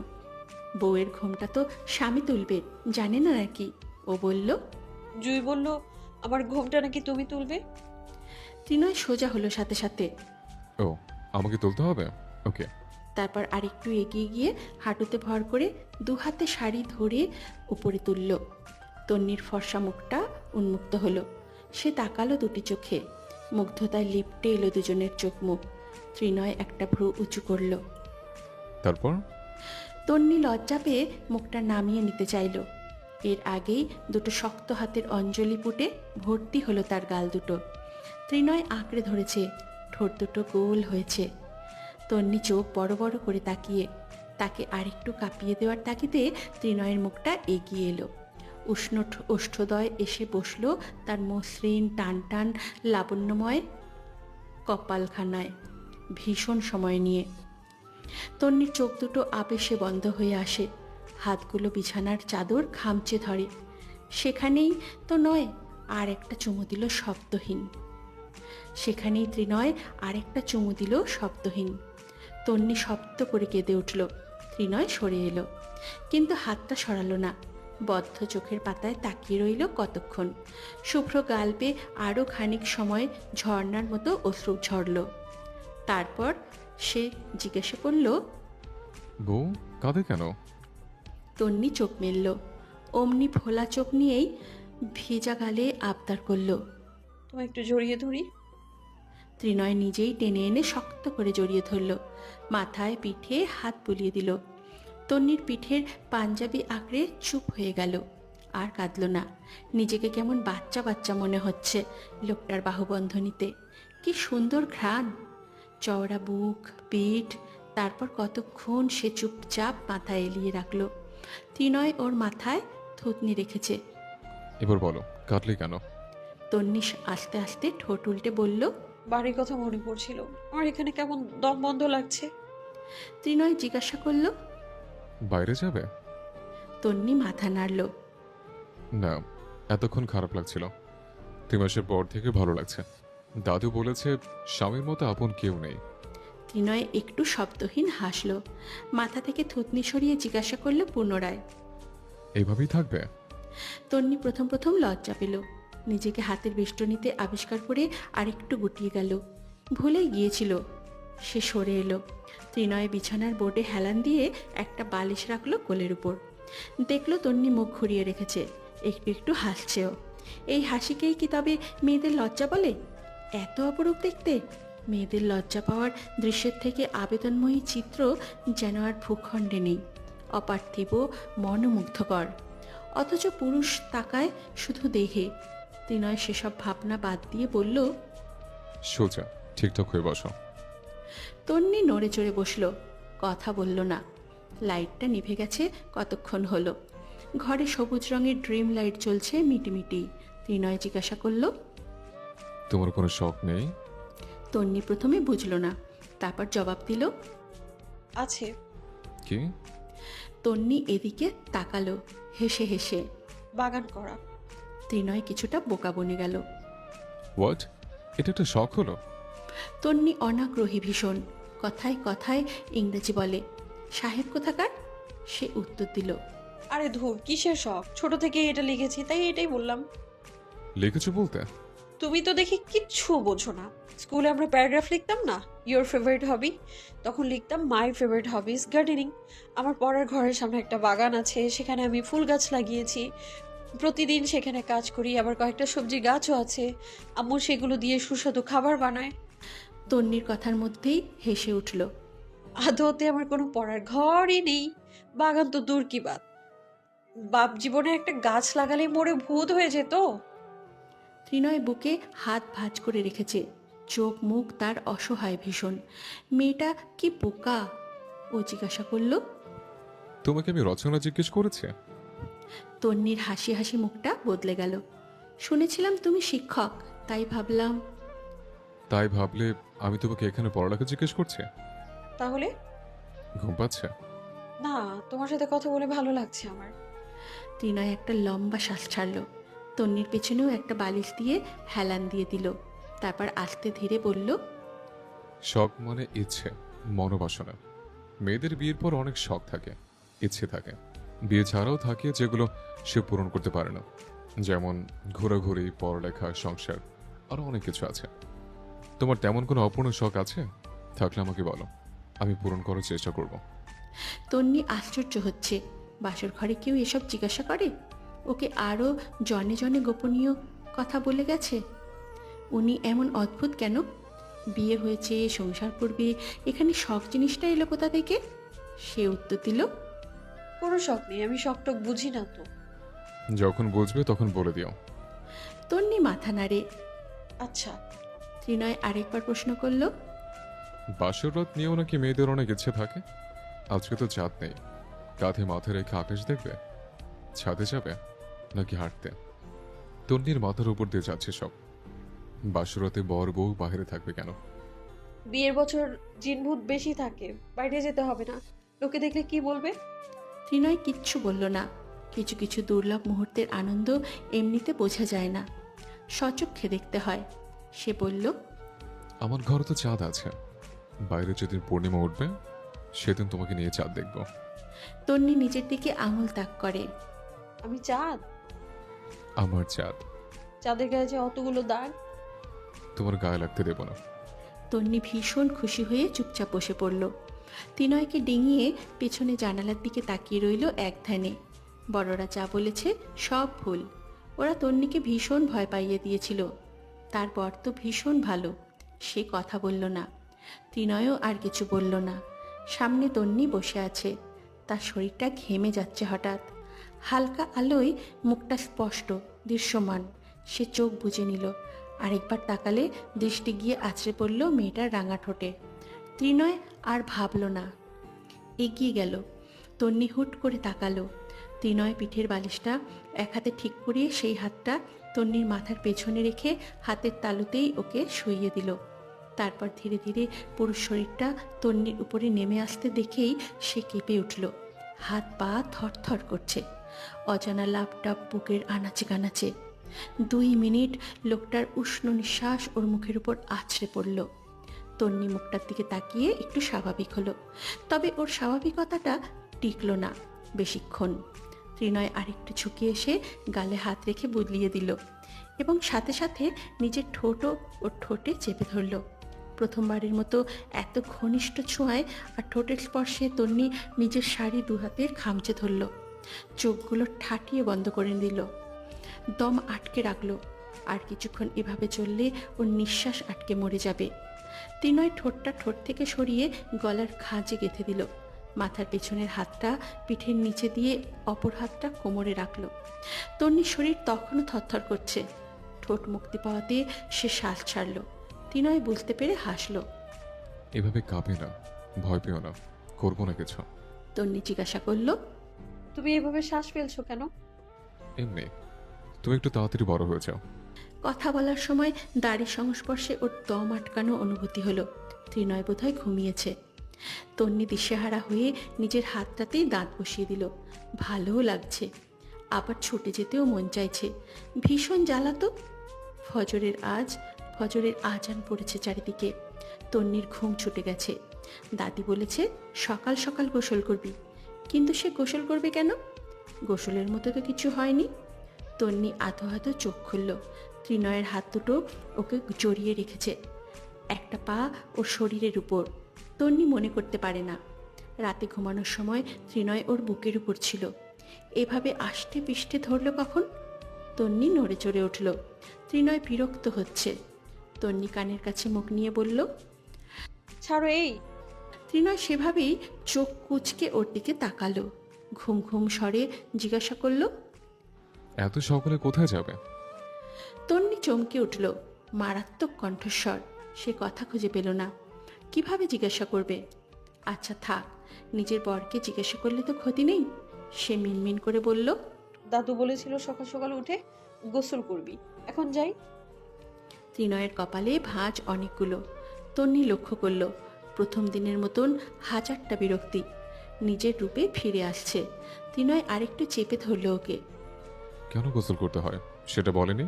বউয়ের ঘোমটা তো স্বামী তুলবে, জানে না নাকি? ও বলল, জুই বলল আমার ঘুমটা নাকি তুমি তুলবে। ত্রিনয় সোজা হলো সাথে সাথে। ও, আমাকে তুলতে হবে? ওকে। তারপর আরেকটু এগিয়ে গিয়ে হাঁটুতে ভর করে দু হাতে শাড়ি ধরে উপরে তুলল। তন্নির ফর্সা মুখটা উন্মুক্ত হলো। সে তাকালো দুটি চোখে। মুগ্ধতায় লিপটে এলো দুজনের চোখ মুখ। ত্রিনয় একটা ভ্রু উঁচু করল। তারপর তন্নি লজ্জা পেয়ে মুখটা নামিয়ে নিতে চাইল। এর আগেই দুটো শক্ত হাতের অঞ্জলি পুটে ভর্তি হলো তার গাল দুটো। ত্রিনয় আঁকড়ে ধরেছে, ঠোঁট দুটো গোল হয়েছে। তন্নি চোখ বড় বড় করে তাকিয়ে তাকে আরেকটু কাঁপিয়ে দেওয়ার তাগিদে ত্রিনয়ের মুখটা এগিয়ে এলো। উষ্ণ ওষ্ঠদয় এসে বসল তার মসৃণ টান টান লাবণ্যময় কপালখানায় ভীষণ সময় নিয়ে। তন্নির চোখ দুটো আবেশে বন্ধ হয়ে আসে। হাতগুলো বিছানার চাদর খামচে ধরে। সেখানেই তো নয় আর একটা চুমু দিল শব্দহীন। সেখানেই ত্রিনয় আরেকটা চুমু দিল শব্দহীন। তন্নি শব্দ করে কেঁদে উঠল। ত্রিনয় সরে এলো, কিন্তু হাতটা সরালো না। বদ্ধ চোখের পাতায় তাকিয়ে রইল কতক্ষণ। শুভ্র গাল বেয়ে আরও খানিক সময় ঝর্ণার মতো অশ্রু ঝরল। তারপর সে জিজ্ঞাসা করল, বউ কাঁদে কেন? তন্নি চোখ মেলল। অমনি ফোলা চোখ নিয়েই ভেজা গালে আবদার করল, তুমি একটু জড়িয়ে ধরি। ত্রিনয় নিজেই টেনে এনে শক্ত করে জড়িয়ে ধরল। মাথায় পিঠে হাত বুলিয়ে দিল। তন্নির পিঠের পাঞ্জাবি আঁকড়ে চুপ হয়ে গেল। আর কাঁদল না। নিজেকে কেমন বাচ্চা বাচ্চা মনে হচ্ছে লোকটার বাহুবন্ধনীতে। কি সুন্দর ঘ্রাণ, চওড়া বুক, পিঠ। তারপর কতক্ষণ সে চুপচাপ মাথা এলিয়ে রাখল। ত্রিনয় ওর মাথায় থুতনি রেখেছে। এবার বলো, কাঁদলে কেন? তন্নি আস্তে আস্তে ঠোঁট উল্টে বলল, বাড়ির কথা মনে পড়ছিল, আমার এখানে কেমন দম বন্ধ লাগছে। ত্রিনয় জিজ্ঞাসা করল, বাইরে যাবে? তন্নি মাথা নাড়ল। না, এতক্ষণ খারাপ লাগছিল। 3 মাসের পর থেকে ভালো লাগছে। দাদু বলেছে স্বামীর মতো আপন কেউ নেই। ত্রিনয় একটু শব্দহীন হাসল। মাথা থেকে থুতনি সরিয়ে জিজ্ঞাসা করল পুনরায়, এভাবেই থাকবে? তন্নি প্রথম প্রথম লজ্জা পেল। নিজেকে হাতের বেষ্টনীতে আবিষ্কার করে আরেকটু গুটিয়ে গেল। ভুলেই গিয়েছিল। সে সরে এলো। ত্রিনয় বিছানার বোর্ডে হেলান দিয়ে একটা বালিশ রাখলো কোলের উপর। দেখলো তন্নি মুখ ঘুরিয়ে রেখেছে, একটু একটু হাসছেও। এই হাসিকেই কি তবে মেয়েদের লজ্জা বলে? এত অপরূপ দেখতে মেয়েদের লজ্জা পাওয়ার দৃশ্যের থেকে আবেদনময়ী চিত্র যেন আর ভূখণ্ডে নেই। অপার্থিব, মনোমুগ্ধকর। অথচ পুরুষ তাকায় শুধু দেহে। ত্রিনয় সেসব ভাবনা বাদ দিয়ে বলল, সোজা ঠিকঠাক হয়ে বসো। তন্নি নড়ে চড়ে বসল, কথা বলল না। লাইটটা নিভে গেছে কতক্ষণ হলো। ঘরে সবুজ রঙের ড্রিম লাইট জ্বলছে মিটিমিটি। ত্রিনয় জিজ্ঞাসা করল, তোমার কোনো শখ নেই? তন্নি প্রথমে বুঝল না, তারপর জবাব দিল, আছে। কি? তন্নি এদিকে তাকালো হেসে হেসে। বাগান করা। ত্রিনয় কিছুটা বোকা বনে গেল। হোয়াট? এটা একটা শখ হলো? তন্নি অনাগ্রহী ভীষণ। কথায় কথায় ইংরেজি বলে। সাহেব কোথাকার? সে উত্তর দিল, আরে ধুর, কিসের শখ? ছোট থেকে এটা লিখেছি, তাই এটাই বললাম। লিখেছো বলতে? তুমি তো দেখি কিচ্ছু বোঝো না। স্কুলে আমরা প্যারাগ্রাফ লিখতাম না, ইয়োর ফেভারিট হবি, তখন লিখতাম my favourite hobby is gardening. আমার পড়ার ঘরের সামনে একটা বাগান আছে, সেখানে আমি ফুল গাছ লাগিয়েছি, প্রতিদিন সেখানে কাজ করি। আবার কয়েকটা সবজি গাছও আছে, আম্মু সেগুলো দিয়ে সুস্বাদু খাবার বানায়। তন্নির কথার মধ্যেই হেসে উঠল। আদতে আমার কোনো পড়ার ঘরই নেই, বাগান তো দূর কি বাত। বাপ জীবনে একটা গাছ লাগালেই মরে ভূত হয়ে যেত। ত্রিনয় বুকে হাত ভাঁজ করে রেখেছে, চোখ মুখ তার অসহায় ভীষণ। মেয়েটা কি বোকা। ও জিজ্ঞাসা করল, তোমাকে আমি রচনা জিজ্ঞেস করেছি? তন্নির হাসি হাসি মুখটা বদলে গেল। শুনেছিলাম তুমি শিক্ষক, তাই ভাবলাম। তাই ভাবলে আমি তোমাকে এখানে পড়ালেখা জিজ্ঞেস করছি? তাহলে? ঘুম পাচ্ছে? না, তোমার সাথে কথা বলে ভালো লাগছে আমার। ত্রিনয় একটা লম্বা শ্বাস ছাড়ল। তন্নির পেছনেও একটা বালিশ দিয়ে হেলান দিয়ে দিল। তারপর আস্তে ধীরে বলল, শখ মানে ইচ্ছে, মনোবাসনা। মেয়েদের বিয়ের পর অনেক শখ থাকে, ইচ্ছে থাকে, বিয়ে ছাড়াও থাকে যেগুলো সে পূরণ করতে পারে না। যেমন ঘোরাঘুরি, পড়ালেখা, সংসার, আরো অনেক কিছু আছে। তোমার তেমন কোনো অপূর্ণ শখ আছে? থাকলে আমাকে বলো, আমি পূরণ করার চেষ্টা করব। তন্নি আশ্চর্য হচ্ছে। বাসর ঘরে কেউ এসব জিজ্ঞাসা করে? ওকে আরও জনে জনে গোপনীয় কথা বলে গেছে। উনি এমন অদ্ভুত কেন? বিয়ে হয়েছে, সংসার করবে, এখানে শখ জিনিসটা এলো কোথা থেকে? সে উত্তর দিল, কোনো শখ নেই, আমি শখটক বুঝি না তো। যখন বুঝবে তখন বলে দিও। তন্নি মাথা নাড়ে। আচ্ছা। ত্রিনয় আরেকবার প্রশ্ন করল, বাসর রাত নিয়েও নাকি মেয়েদের অনেক ইচ্ছে থাকে? আজকে তো চাঁদ নেই, কাঁধে মাথা রেখে আকাশ দেখবে? ছাদে যাবে নাকি হাঁটতে? তন্নির মাথার উপর দিয়ে যাচ্ছে সব। বাসরাতে বর বউ বাইরে থাকবে কেন? বিয়ের বছর জিনভূত বেশি থাকে, বাইরে যেতে হবে না, লোকে দেখলে কি বলবে? ত্রিনয় কিচ্ছু বলল না। কিছু কিছু দুর্লভ মুহূর্তের আনন্দ এমনিতে বোঝা যায় না, সচক্ষে দেখতে হয়। সে বলল, আমার ঘরে তো চাঁদ আছে, বাইরে যেদিন পূর্ণিমা উঠবে সেদিন তোমাকে নিয়ে চাঁদ দেখব। তন্নি নিজের দিকে আঙুল তাক করে। আমি চাঁদ? আমার চাঁদ। চাঁদের গায়ে যে অতগুলো দাগ। তোমার গায়ে লাগতে দেব না। তন্নি ভীষণ খুশি হয়ে চুপচাপ বসে পড়ল। ত্রিনয়কে ডিঙিয়ে পেছনে জানালার দিকে তাকিয়ে রইল এক ধ্যানে। বড়রা যা বলেছে সব ভুল। ওরা তন্নিকে ভীষণ ভয় পাইয়ে দিয়েছিল। তারপর তো ভীষণ ভালো। সে কথা বলল না। ত্রিনয়ও আর কিছু বলল না। সামনে তন্নি বসে আছে, তার শরীরটা ঘেমে যাচ্ছে হঠাৎ। হালকা আলোয় মুখটা স্পষ্ট দৃশ্যমান। সে চোখ বুজে নিল। আরেকবার তাকালে দৃষ্টি গিয়ে আছড়ে পড়ল মেয়েটার রাঙা ঠোঁটে। ত্রিনয় আর ভাবল না, এগিয়ে গেল। তন্নি হুট করে তাকালো। ত্রিনয় পিঠের বালিশটা এক হাতে ঠিক করিয়ে সেই হাতটা তন্নির মাথার পেছনে রেখে হাতের তালুতেই ওকে শুইয়ে দিল। তারপর ধীরে ধীরে পুরো শরীরটা তন্নির উপরে নেমে আসতে দেখেই সে কেঁপে উঠল। হাত পা থরথর করছে। অজানা লাপটাপ বুকের আনাচে কানাচে। 2 মিনিট লোকটার উষ্ণ নিঃশ্বাস ওর মুখের উপর আছড়ে পড়ল। তন্নি মুখটার দিকে তাকিয়ে একটু স্বাভাবিক হলো। তবে ওর স্বাভাবিকতাটা টিকল না বেশিক্ষণ। ত্রিনয় আরেকটু ঝুঁকে এসে গালে হাত রেখে বুলিয়ে দিল এবং সাথে সাথে নিজের ঠোঁটও ওর ঠোঁটে চেপে ধরল। প্রথমবারের মতো এত ঘনিষ্ঠ ছোঁয়ায় আর ঠোঁটের স্পর্শে তন্নি নিজের শাড়ি 2 হাতের খামচে ধরল। চোখগুলো ঠাটিয়ে বন্ধ করে দিল। দম আটকে রাখলো। আর কিছুক্ষণ এভাবে চললে ওর নিঃশ্বাস আটকে মরে যাবে। ত্রিনয় ঠোঁটটা ঠোঁট থেকে সরিয়ে গলার খাঁজে গেঁথে দিল। মাথার পেছনের হাতটা পিঠের নিচে দিয়ে অপর হাতটা কোমরে রাখল। তন্নির শরীর তখনও থরথর করছে। ঠোঁট মুক্তি পাওয়াতে সে শ্বাস ছাড়ল। ত্রিনয় বুঝতে পেরে হাসল। এভাবে কাঁপে না, ভয় পেও না, করবো না কিছু। তন্নি জিজ্ঞাসা করল, তুমি এভাবে শ্বাস ফেলছো কেন? এমনি, তুমি একটু তাড়াতাড়ি বড় হয়ে যাও। কথা বলার সময় দাড়ির সংস্পর্শে ওর দম আটকানো অনুভূতি হলো। ত্রিনয় বোধহয় ঘুমিয়েছে। তন্নি দিশেহারা হয়ে নিজের হাতটাতেই দাঁত বসিয়ে দিল। ভালোও লাগছে, আবার ছুটে যেতেও মন চাইছে। ভীষণ জ্বালাতো। ফজরের আজান পড়েছে চারিদিকে। তন্নির ঘুম ছুটে গেছে। দাদি বলেছে সকাল সকাল গোসল করবি, কিন্তু সে গোসল করবে কেন? গোসলের মতো তো কিছু হয়নি। তন্নি আধো আধো চোখ খুলল। ত্রিনয়ের হাত দুটো ওকে জড়িয়ে রেখেছে, একটা পা ওর শরীরের উপর। তন্নি মনে করতে পারে না রাতে ঘুমানোর সময় ত্রিনয় ওর বুকের উপর ছিল। এভাবে আষ্টে পিষ্টে ধরল কখন? তন্নি নড়ে চড়ে উঠল। ত্রিনয় বিরক্ত হচ্ছে। তন্নি কানের কাছে মুখ নিয়ে বলল, ছাড়ো। এই ত্রিনয় সেভাবেই চোখ কুঁচকে ওর দিকে তাকালো। ঘুম ঘুম স্বরে জিজ্ঞাসা করল, এত সকালে কোথায় যাবে? তন্নি চমকে উঠল। মারাত্মক কণ্ঠস্বর। সে কথা খুঁজে পেল না। কিভাবে জিজ্ঞাসা করবে? আচ্ছা থাক, নিজের বরকে জিজ্ঞাসা করলে তো ক্ষতি নেই। সে মিনমিন করে বলল, দাদু বলেছিল সকাল সকাল উঠে গোসল করবি, এখন যাই। ত্রিনয়ের কপালে ভাঁজ অনেকগুলো। তন্নি লক্ষ্য করল প্রথম দিনের মতন হাজারটা বিরক্তি নিজের রূপে ফিরে আসছে। ত্রিনয় আরেকটু চেপে ধরল ওকে। কেন গোসল করতে হয় সেটা বলেনি?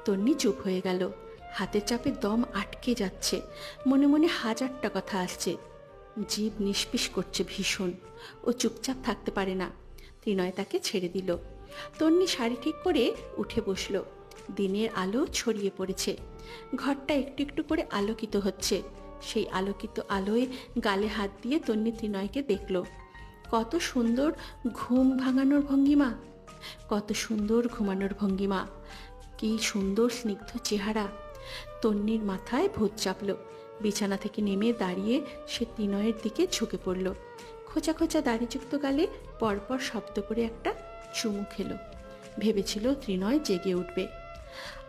তন্নি চুপ হয়ে গেল। হাতের চাপে দম আটকে যাচ্ছে। মনে মনে হাজারটা কথা আসছে। জীব নিষ্পিস করছে ভীষণ। ও চুপচাপ থাকতে পারে না। ত্রিনয় তাকে ছেড়ে দিল। তন্নি শাড়ি ঠিক করে উঠে বসল। দিনের আলো ছড়িয়ে পড়েছে। ঘরটা একটু একটু করে আলোকিত হচ্ছে। সেই আলোকিত আলোয় গালে হাত দিয়ে তন্নি ত্রিনয়কে দেখল। কত সুন্দর ঘুম ভাঙানোর ভঙ্গিমা, কত সুন্দর ঘুমানোর ভঙ্গিমা, কি সুন্দর স্নিগ্ধ চেহারা। তন্নির মাথায় ভূত চাপল। বিছানা থেকে নেমে দাঁড়িয়ে সে ত্রিনয়ের দিকে ঝুঁকে পড়ল। খোঁচা খোঁচা দাড়িযুক্ত গালে পরপর শব্দ করে একটা চুমু খেলো। ভেবেছিল ত্রিনয় জেগে উঠবে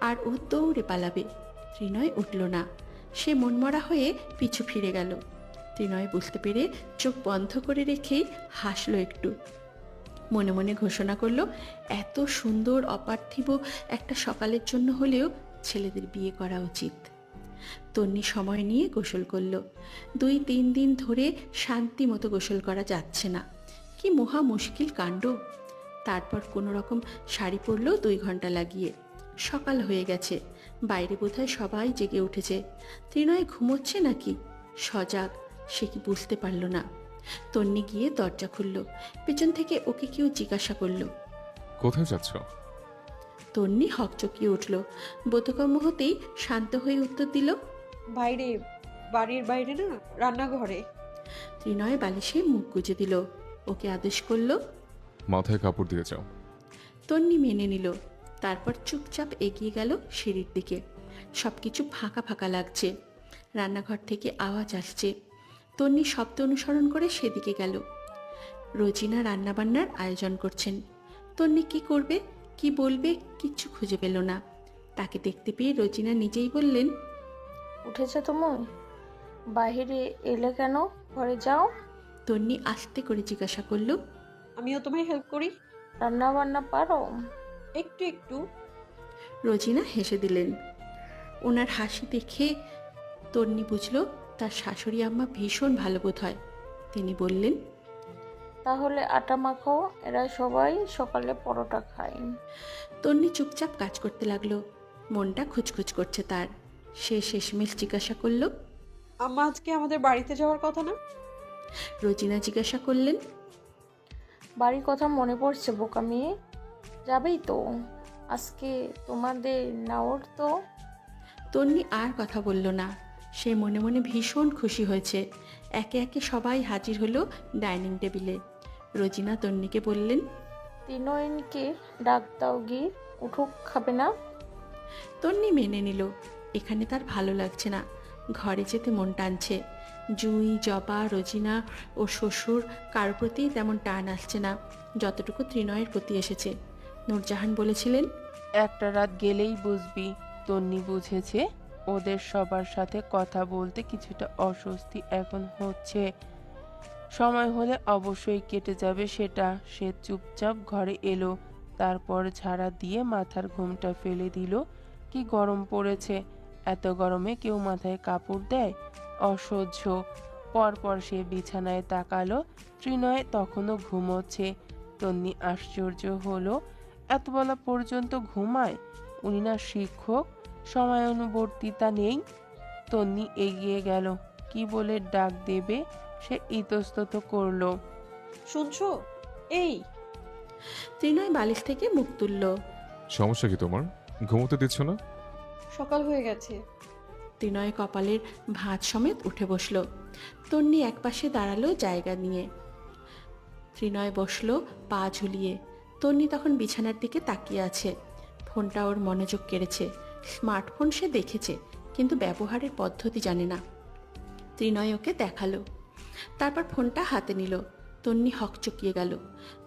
আর ও দৌড়ে পালাবে। ত্রিনয় উঠল না। সে মনমরা হয়ে পিছু ফিরে গেল। ত্রিনয় বুঝতে পেরে চোখ বন্ধ করে রেখেই হাসল একটু। মনে মনে ঘোষণা করলো, এত সুন্দর অপার্থিব একটা সকালের জন্য হলেও ছেলেদের বিয়ে করা উচিত। তন্নি সময় নিয়ে গোসল করল। 2-3 দিন ধরে শান্তি মতো গোসল করা যাচ্ছে না। কি মহা মুশকিল কাণ্ড। তারপর কোনো রকম শাড়ি পরল 2 ঘন্টা লাগিয়ে। সকাল হয়ে গেছে। বাইরে বোধহয় সবাই জেগে উঠেছে। ত্রিনয় ঘুমোচ্ছে নাকি সজাগ সে কি বুঝতে পারল না। তন্নি গিয়ে দরজা খুলল। পেছন থেকে ওকে কেউ জিজ্ঞাসা করল, কোথায় যাচ্ছ? তন্নি হকচকিয়ে উঠল। বোধগম্য হতেই শান্ত হয়ে উত্তর দিল, বাইরে, বাড়ির বাইরে না, রান্নাঘরে। ত্রিনয় বালিশে মুখ গুজে দিল। ওকে আদেশ করল, মাথায় কাপড় দিয়ে যাও। তন্নি মেনে নিল। তারপর চুপচাপ এগিয়ে গেল সিঁড়ির দিকে। সব কিছু ফাঁকা ফাঁকা লাগছে। রান্নাঘর থেকে আওয়াজ আসছে। তন্নি শব্দ অনুসরণ করে সেদিকে গেল। রোজিনা রান্নাবান্নার আয়োজন করছেন। তন্নি কি করবে, কি বলবে কিচ্ছু খুঁজে পেল না। তাকে দেখতে পেয়ে রোজিনা নিজেই বললেন, উঠেছে তুমি? বাইরে এলে কেন? ঘরে যাও। তন্নি আস্তে করে জিজ্ঞাসা করল, আমিও তোমায় হেল্প করি। রান্না বান্না পারো? একটু একটু। রোজিনা হেসে দিলেন। ওনার হাসি দেখে তন্নি বুঝল তার শাশুড়ি আম্মা ভীষণ ভালো বোধ হয়। তিনি বললেন, তাহলে আটা মাখো, এরা সবাই সকালে পরোটা খায়। তন্নি চুপচাপ কাজ করতে লাগলো। মনটা খুচখুচ করছে তার। সে শেষমেশ জিজ্ঞাসা করল, আম্মা আজকে আমাদের বাড়িতে যাওয়ার কথা না? রোজিনা জিজ্ঞাসা করলেন, বাড়ির কথা মনে পড়ছে বোকা মেয়ে, যাবেই তো। আজকে তোমাদের নাওর তো। তন্নি আর কথা বলল না। সে মনে মনে ভীষণ খুশি হয়েছে। একে একে সবাই হাজির হলো ডাইনিং টেবিলে। রোজিনা তন্নিকে বললেন, তিনয়নকে ডাক দাও গিয়ে, উঠুক, খাবে না? তন্নি মেনে নিল। এখানে তার ভালো লাগছে না। ঘরে যেতে মন টানছে। জুই, জবা, রোজিনা ও শ্বশুর কারো প্রতি তেমন টান আসছে না যতটুকু ত্রিনয়ের প্রতি এসেছে। নূরজাহান বলেছিলেন, একটা রাত গেলেই বুঝবি। তন্নি বুঝেছে ওদের সবার সাথে কথা বলতে কিছুটা অস্বস্তি এখন হচ্ছে। সময় হলে অবশ্যই কেটে যাবে সেটা। সে চুপচাপ ঘরে এলো। তারপর ঝাড়া দিয়ে মাথার ঘুমটা ফেলে দিল। কি গরম পড়েছে। এত গরমে কেউ মাথায় কাপড় দেয়? অসহ্য। পরপর সে বিছানায় তাকালো। ত্রিনয় তখনও ঘুমোচ্ছে। তন্নি আশ্চর্য হলো, এত বেলা পর্যন্ত ঘুমায়? উনি না শিক্ষক, সময়ানুবর্তিতা নেই। তন্নি এগিয়ে গেল। কি বলে ডাক দেবে সে ইতস্তত করলো, শুনছো? এই। ত্রিনয় বালিশ থেকে মুখ তুলল। সমস্যা কি তোমার? ঘুমোতে দিচ্ছ না? সকাল হয়ে গেছে। ত্রিনয় কপালের ভাঁজ সমেত উঠে বসল। তন্নি একপাশে দাঁড়ালো জায়গা নিয়ে। ত্রিনয় বসলো পা ঝুলিয়ে। তন্নি তখন বিছানার দিকে তাকিয়ে আছে। ফোনটা ওর মনোযোগ কেড়েছে। স্মার্টফোন সে দেখেছে, কিন্তু ব্যবহারের পদ্ধতি জানে না। ত্রিনয় ওকে দেখালো, তারপর ফোনটা হাতে নিল। তন্নি হকচকিয়ে গেল,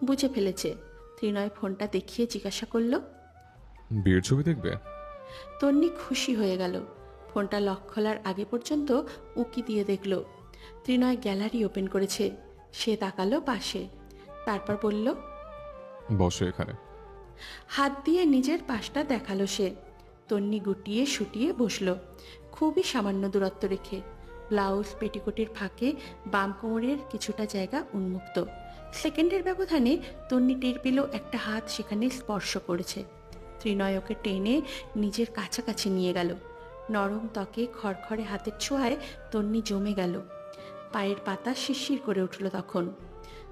বুঝে ফেলেছে। ত্রিনয় ফোনটা দেখিয়ে জিজ্ঞাসা করলো, বিয়ের ছবি দেখবে? তন্নি খুশি হয়ে গেল। ফোনটা লক খোলার আগে পর্যন্ত উঁকি দিয়ে দেখল। ত্রিনয় গ্যালারি ওপেন করেছে। সে তাকালো পাশে, তারপর বলল, বসো এখানে। হাত দিয়ে নিজের পাশটা দেখালো সে। তন্নি গুটিয়ে শুটিয়ে বসলো, খুবই সামান্য দূরত্ব রেখে। ব্লাউজ পেটিকোটের ফাঁকে বাম কোমরের কিছুটা জায়গা উন্মুক্ত। সেকেন্ডের ব্যবধানে তন্নি টের পেল একটা হাত সেখানে স্পর্শ করেছে। ত্রিনয় ওকে টেনে নিজের কাছাকাছি নিয়ে গেল। নরম ত্বকে খড়খড়ে হাতের ছোঁয়ায় তন্নি জমে গেল। পায়ের পাতা শিরশির করে উঠল তখন,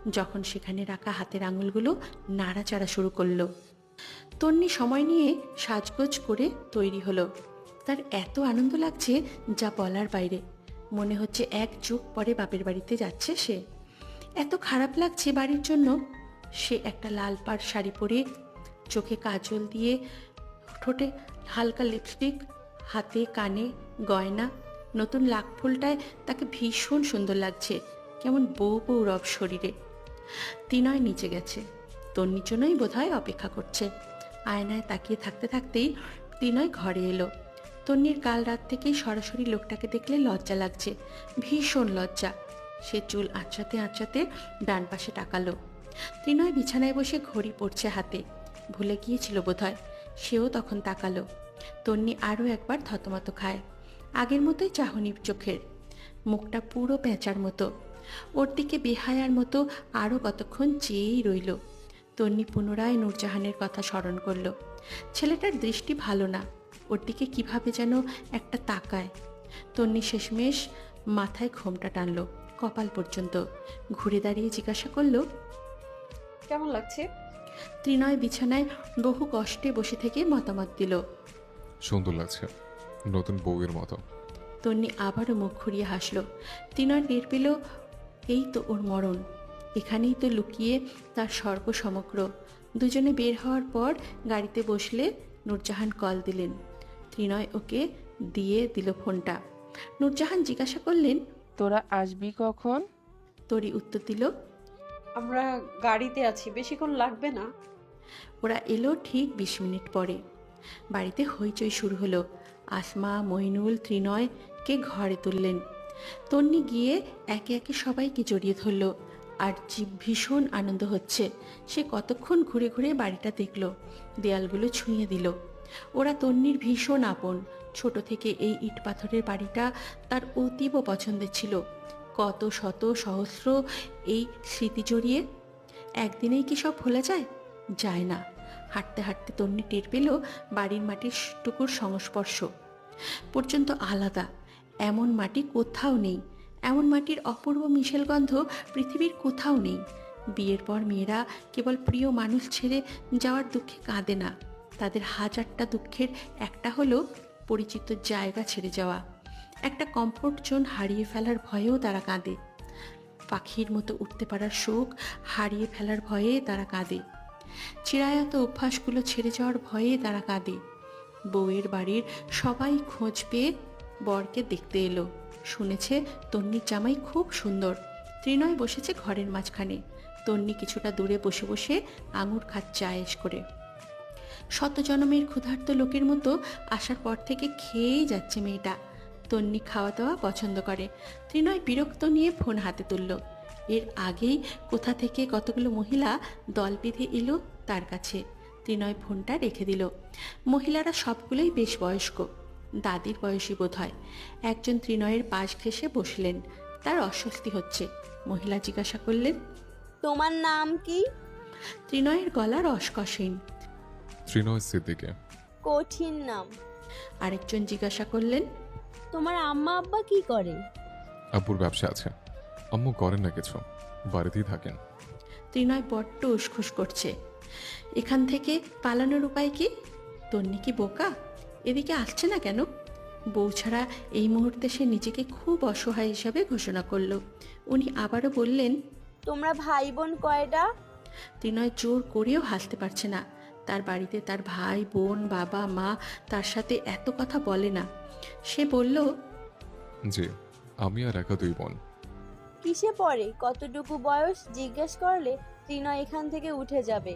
যখন সেখানে রাখা হাতের আঙুলগুলো নাড়াচাড়া শুরু করলো। তন্নি সময় নিয়ে সাজগোজ করে তৈরি হলো। তার এত আনন্দ লাগছে যা বলার বাইরে। মনে হচ্ছে এক যুগ পরে বাপের বাড়িতে যাচ্ছে সে। এত খারাপ লাগছে বাড়ির জন্য। সে একটা লাল পাড় শাড়ি পরে, চোখে কাজল দিয়ে, ঠোঁটে হালকা লিপস্টিক, হাতে কানে গয়না, নতুন লাক ফুলটায় তাকে ভীষণ সুন্দর লাগছে, কেমন বউ বউ রব শরীরে। ত্রিনয় নিচে গেছে, তন্নির জন্যই বোধহয় অপেক্ষা করছে। আয়নায় তাকিয়ে থাকতে থাকতেই ত্রিনয় ঘরে এলো। তন্নির কাল রাত থেকেই সরাসরি লোকটাকে দেখলে লজ্জা লাগছে, ভীষণ লজ্জা। সে চুল আঁচড়াতে আঁচড়াতে ডান পাশে তাকালো। ত্রিনয় বিছানায় বসে ঘড়ি পড়ছে হাতে, ভুলে গিয়েছিল বোধহয়। সেও তখন তাকালো। তন্নি আরও একবার থতমত খায়। আগের মতোই চাহনি চোখের, মুখটা পুরো পেঁচার মতো। ওর দিকে বেহায়ার মতো আরও কতক্ষণ চেয়েই রইল। তন্নি পুনরায় নূরজাহানের কথা স্মরণ করল। ছেলেটার দৃষ্টি ভালো না, ওর দিকে কিভাবে যেন একটা তাকায়। তন্নি শেষমেশ মাথায় ঘোমটা টানলো কপাল পর্যন্ত, ঘুরে দাঁড়িয়ে জিজ্ঞাসা করল, কেমন লাগছে? ত্রিনয় বিছানায় বহু কষ্টে বসে থেকে মতামত দিল, সুন্দর লাগছে, নতুন বউয়ের মতো। তন্নি আবারও মুখ ঘুরিয়ে হাসল। ত্রিনয় টের পেল এই তো ওর মরণ, এখানেই তো লুকিয়ে তার সর্বসমগ্র। দুজনে বের হওয়ার পর গাড়িতে বসলে নূরজাহান কল দিলেন। ত্রিনয় ওকে দিয়ে দিল ফোনটা। নূরজাহান জিজ্ঞাসা করলেন, তোরা আসবি কখন? তরি উত্তর দিল, আমরা গাড়িতে আছি, বেশিক্ষণ লাগবে না। ওরা এলো ঠিক 20 মিনিট পরে। বাড়িতে হইচই শুরু হলো। আসমা, মইনুল, ত্রিনয়কে ঘরে তুললেন। তন্নি গিয়ে একে একে সবাইকে জড়িয়ে ধরল। আর ভীষণ আনন্দ হচ্ছে। সে কতক্ষণ ঘুরে ঘুরে বাড়িটা দেখল, দেয়ালগুলো ছুঁয়ে দিল। ওরা তন্নির ভীষণ আপন। ছোট থেকে এই ইট পাথরের বাড়িটা তার অতীব পছন্দের ছিল। কত শত সহস্র এই স্মৃতি জড়িয়ে। একদিনেই কি সব ভোলা যায়? যায় না। হাঁটতে হাঁটতে তন্নি টের পেল বাড়ির মাটির টুকুর সংস্পর্শ পর্যন্ত আলাদা। এমন মাটি কোথাও নেই, এমন মাটির অপূর্ব মিশেল গন্ধ পৃথিবীর কোথাও নেই। বিয়ের পর মেয়েরা কেবল প্রিয় মানুষ ছেড়ে যাওয়ার দুঃখে কাঁদে না, তাদের হাজারটা দুঃখের একটা হলো পরিচিত জায়গা ছেড়ে যাওয়া। একটা কমফোর্ট জোন হারিয়ে ফেলার ভয়েও তারা কাঁদে। পাখির মতো উঠতে পারার সুখ হারিয়ে ফেলার ভয়ে তারা কাঁদে। চিরায়ত অভ্যাসগুলো ছেড়ে যাওয়ার ভয়ে তারা কাঁদে। বউয়ের বাড়ির সবাই খোঁজ পেয়ে বরকে দেখতে এলো। শুনেছে তন্নির জামাই খুব সুন্দর। ত্রিনয় বসেছে ঘরের মাঝখানে, তন্নি কিছুটা দূরে বসে বসে আঙুর খাচ্ছে আয়েশ করে। শত জনমের ক্ষুধার্ত লোকের মতো আসার পর থেকে খেয়েই যাচ্ছে মেয়েটা। তন্নি খাওয়া দাওয়া পছন্দ করে। ত্রিনয় বিরক্ত নিয়ে ফোন হাতে তুলল। এর আগেই কোথা থেকে কতগুলো মহিলা দল বেঁধে এলো তার কাছে। ত্রিনয় ফোনটা রেখে দিল। মহিলারা সবগুলোই বেশ বয়স্ক, দাদির বয়সী বোধ হয়। একজন ত্রিনয়ের পাশ ঘেঁষে বসলেন। তার অস্বস্তি হচ্ছে। মহিলা জিজ্ঞাসা করলেন, তোমার নাম কি? ত্রিনয়ের গলা রসকসহীন। ত্রিনয় সিদ্দিকে। কঠিন নাম। আরেকজন জিজ্ঞাসা করলেন, তোমার আম্মা আব্বা কি করে? আব্বুর ব্যবসা আছে, আম্মু করেন না কিছু, বাড়িতেই থাকেন। ত্রিনয় বড্ড উসখুস করছে। এখান থেকে পালানোর উপায় কি? তন্নি কি বোকা? এদিকে আসছে না কেন? বউ ছাড়া এই মুহূর্তে সে নিজেকে খুব অসহায় হিসাবে ঘোষণা করলো। উনি আবারও বললেন, তোমরা ভাই বোন কয়টা? ত্রিনয় জোর করেও হাসতে পারছে না। তার বাড়িতে তার ভাই বোন বাবা মা তার সাথে এত কথা বলে না। সে বলল, জি, আমি আর একা 2 বোন। কিসে পড়ে, কতটুকু বয়স জিজ্ঞেস করলে ত্রিনয় এখান থেকে উঠে যাবে।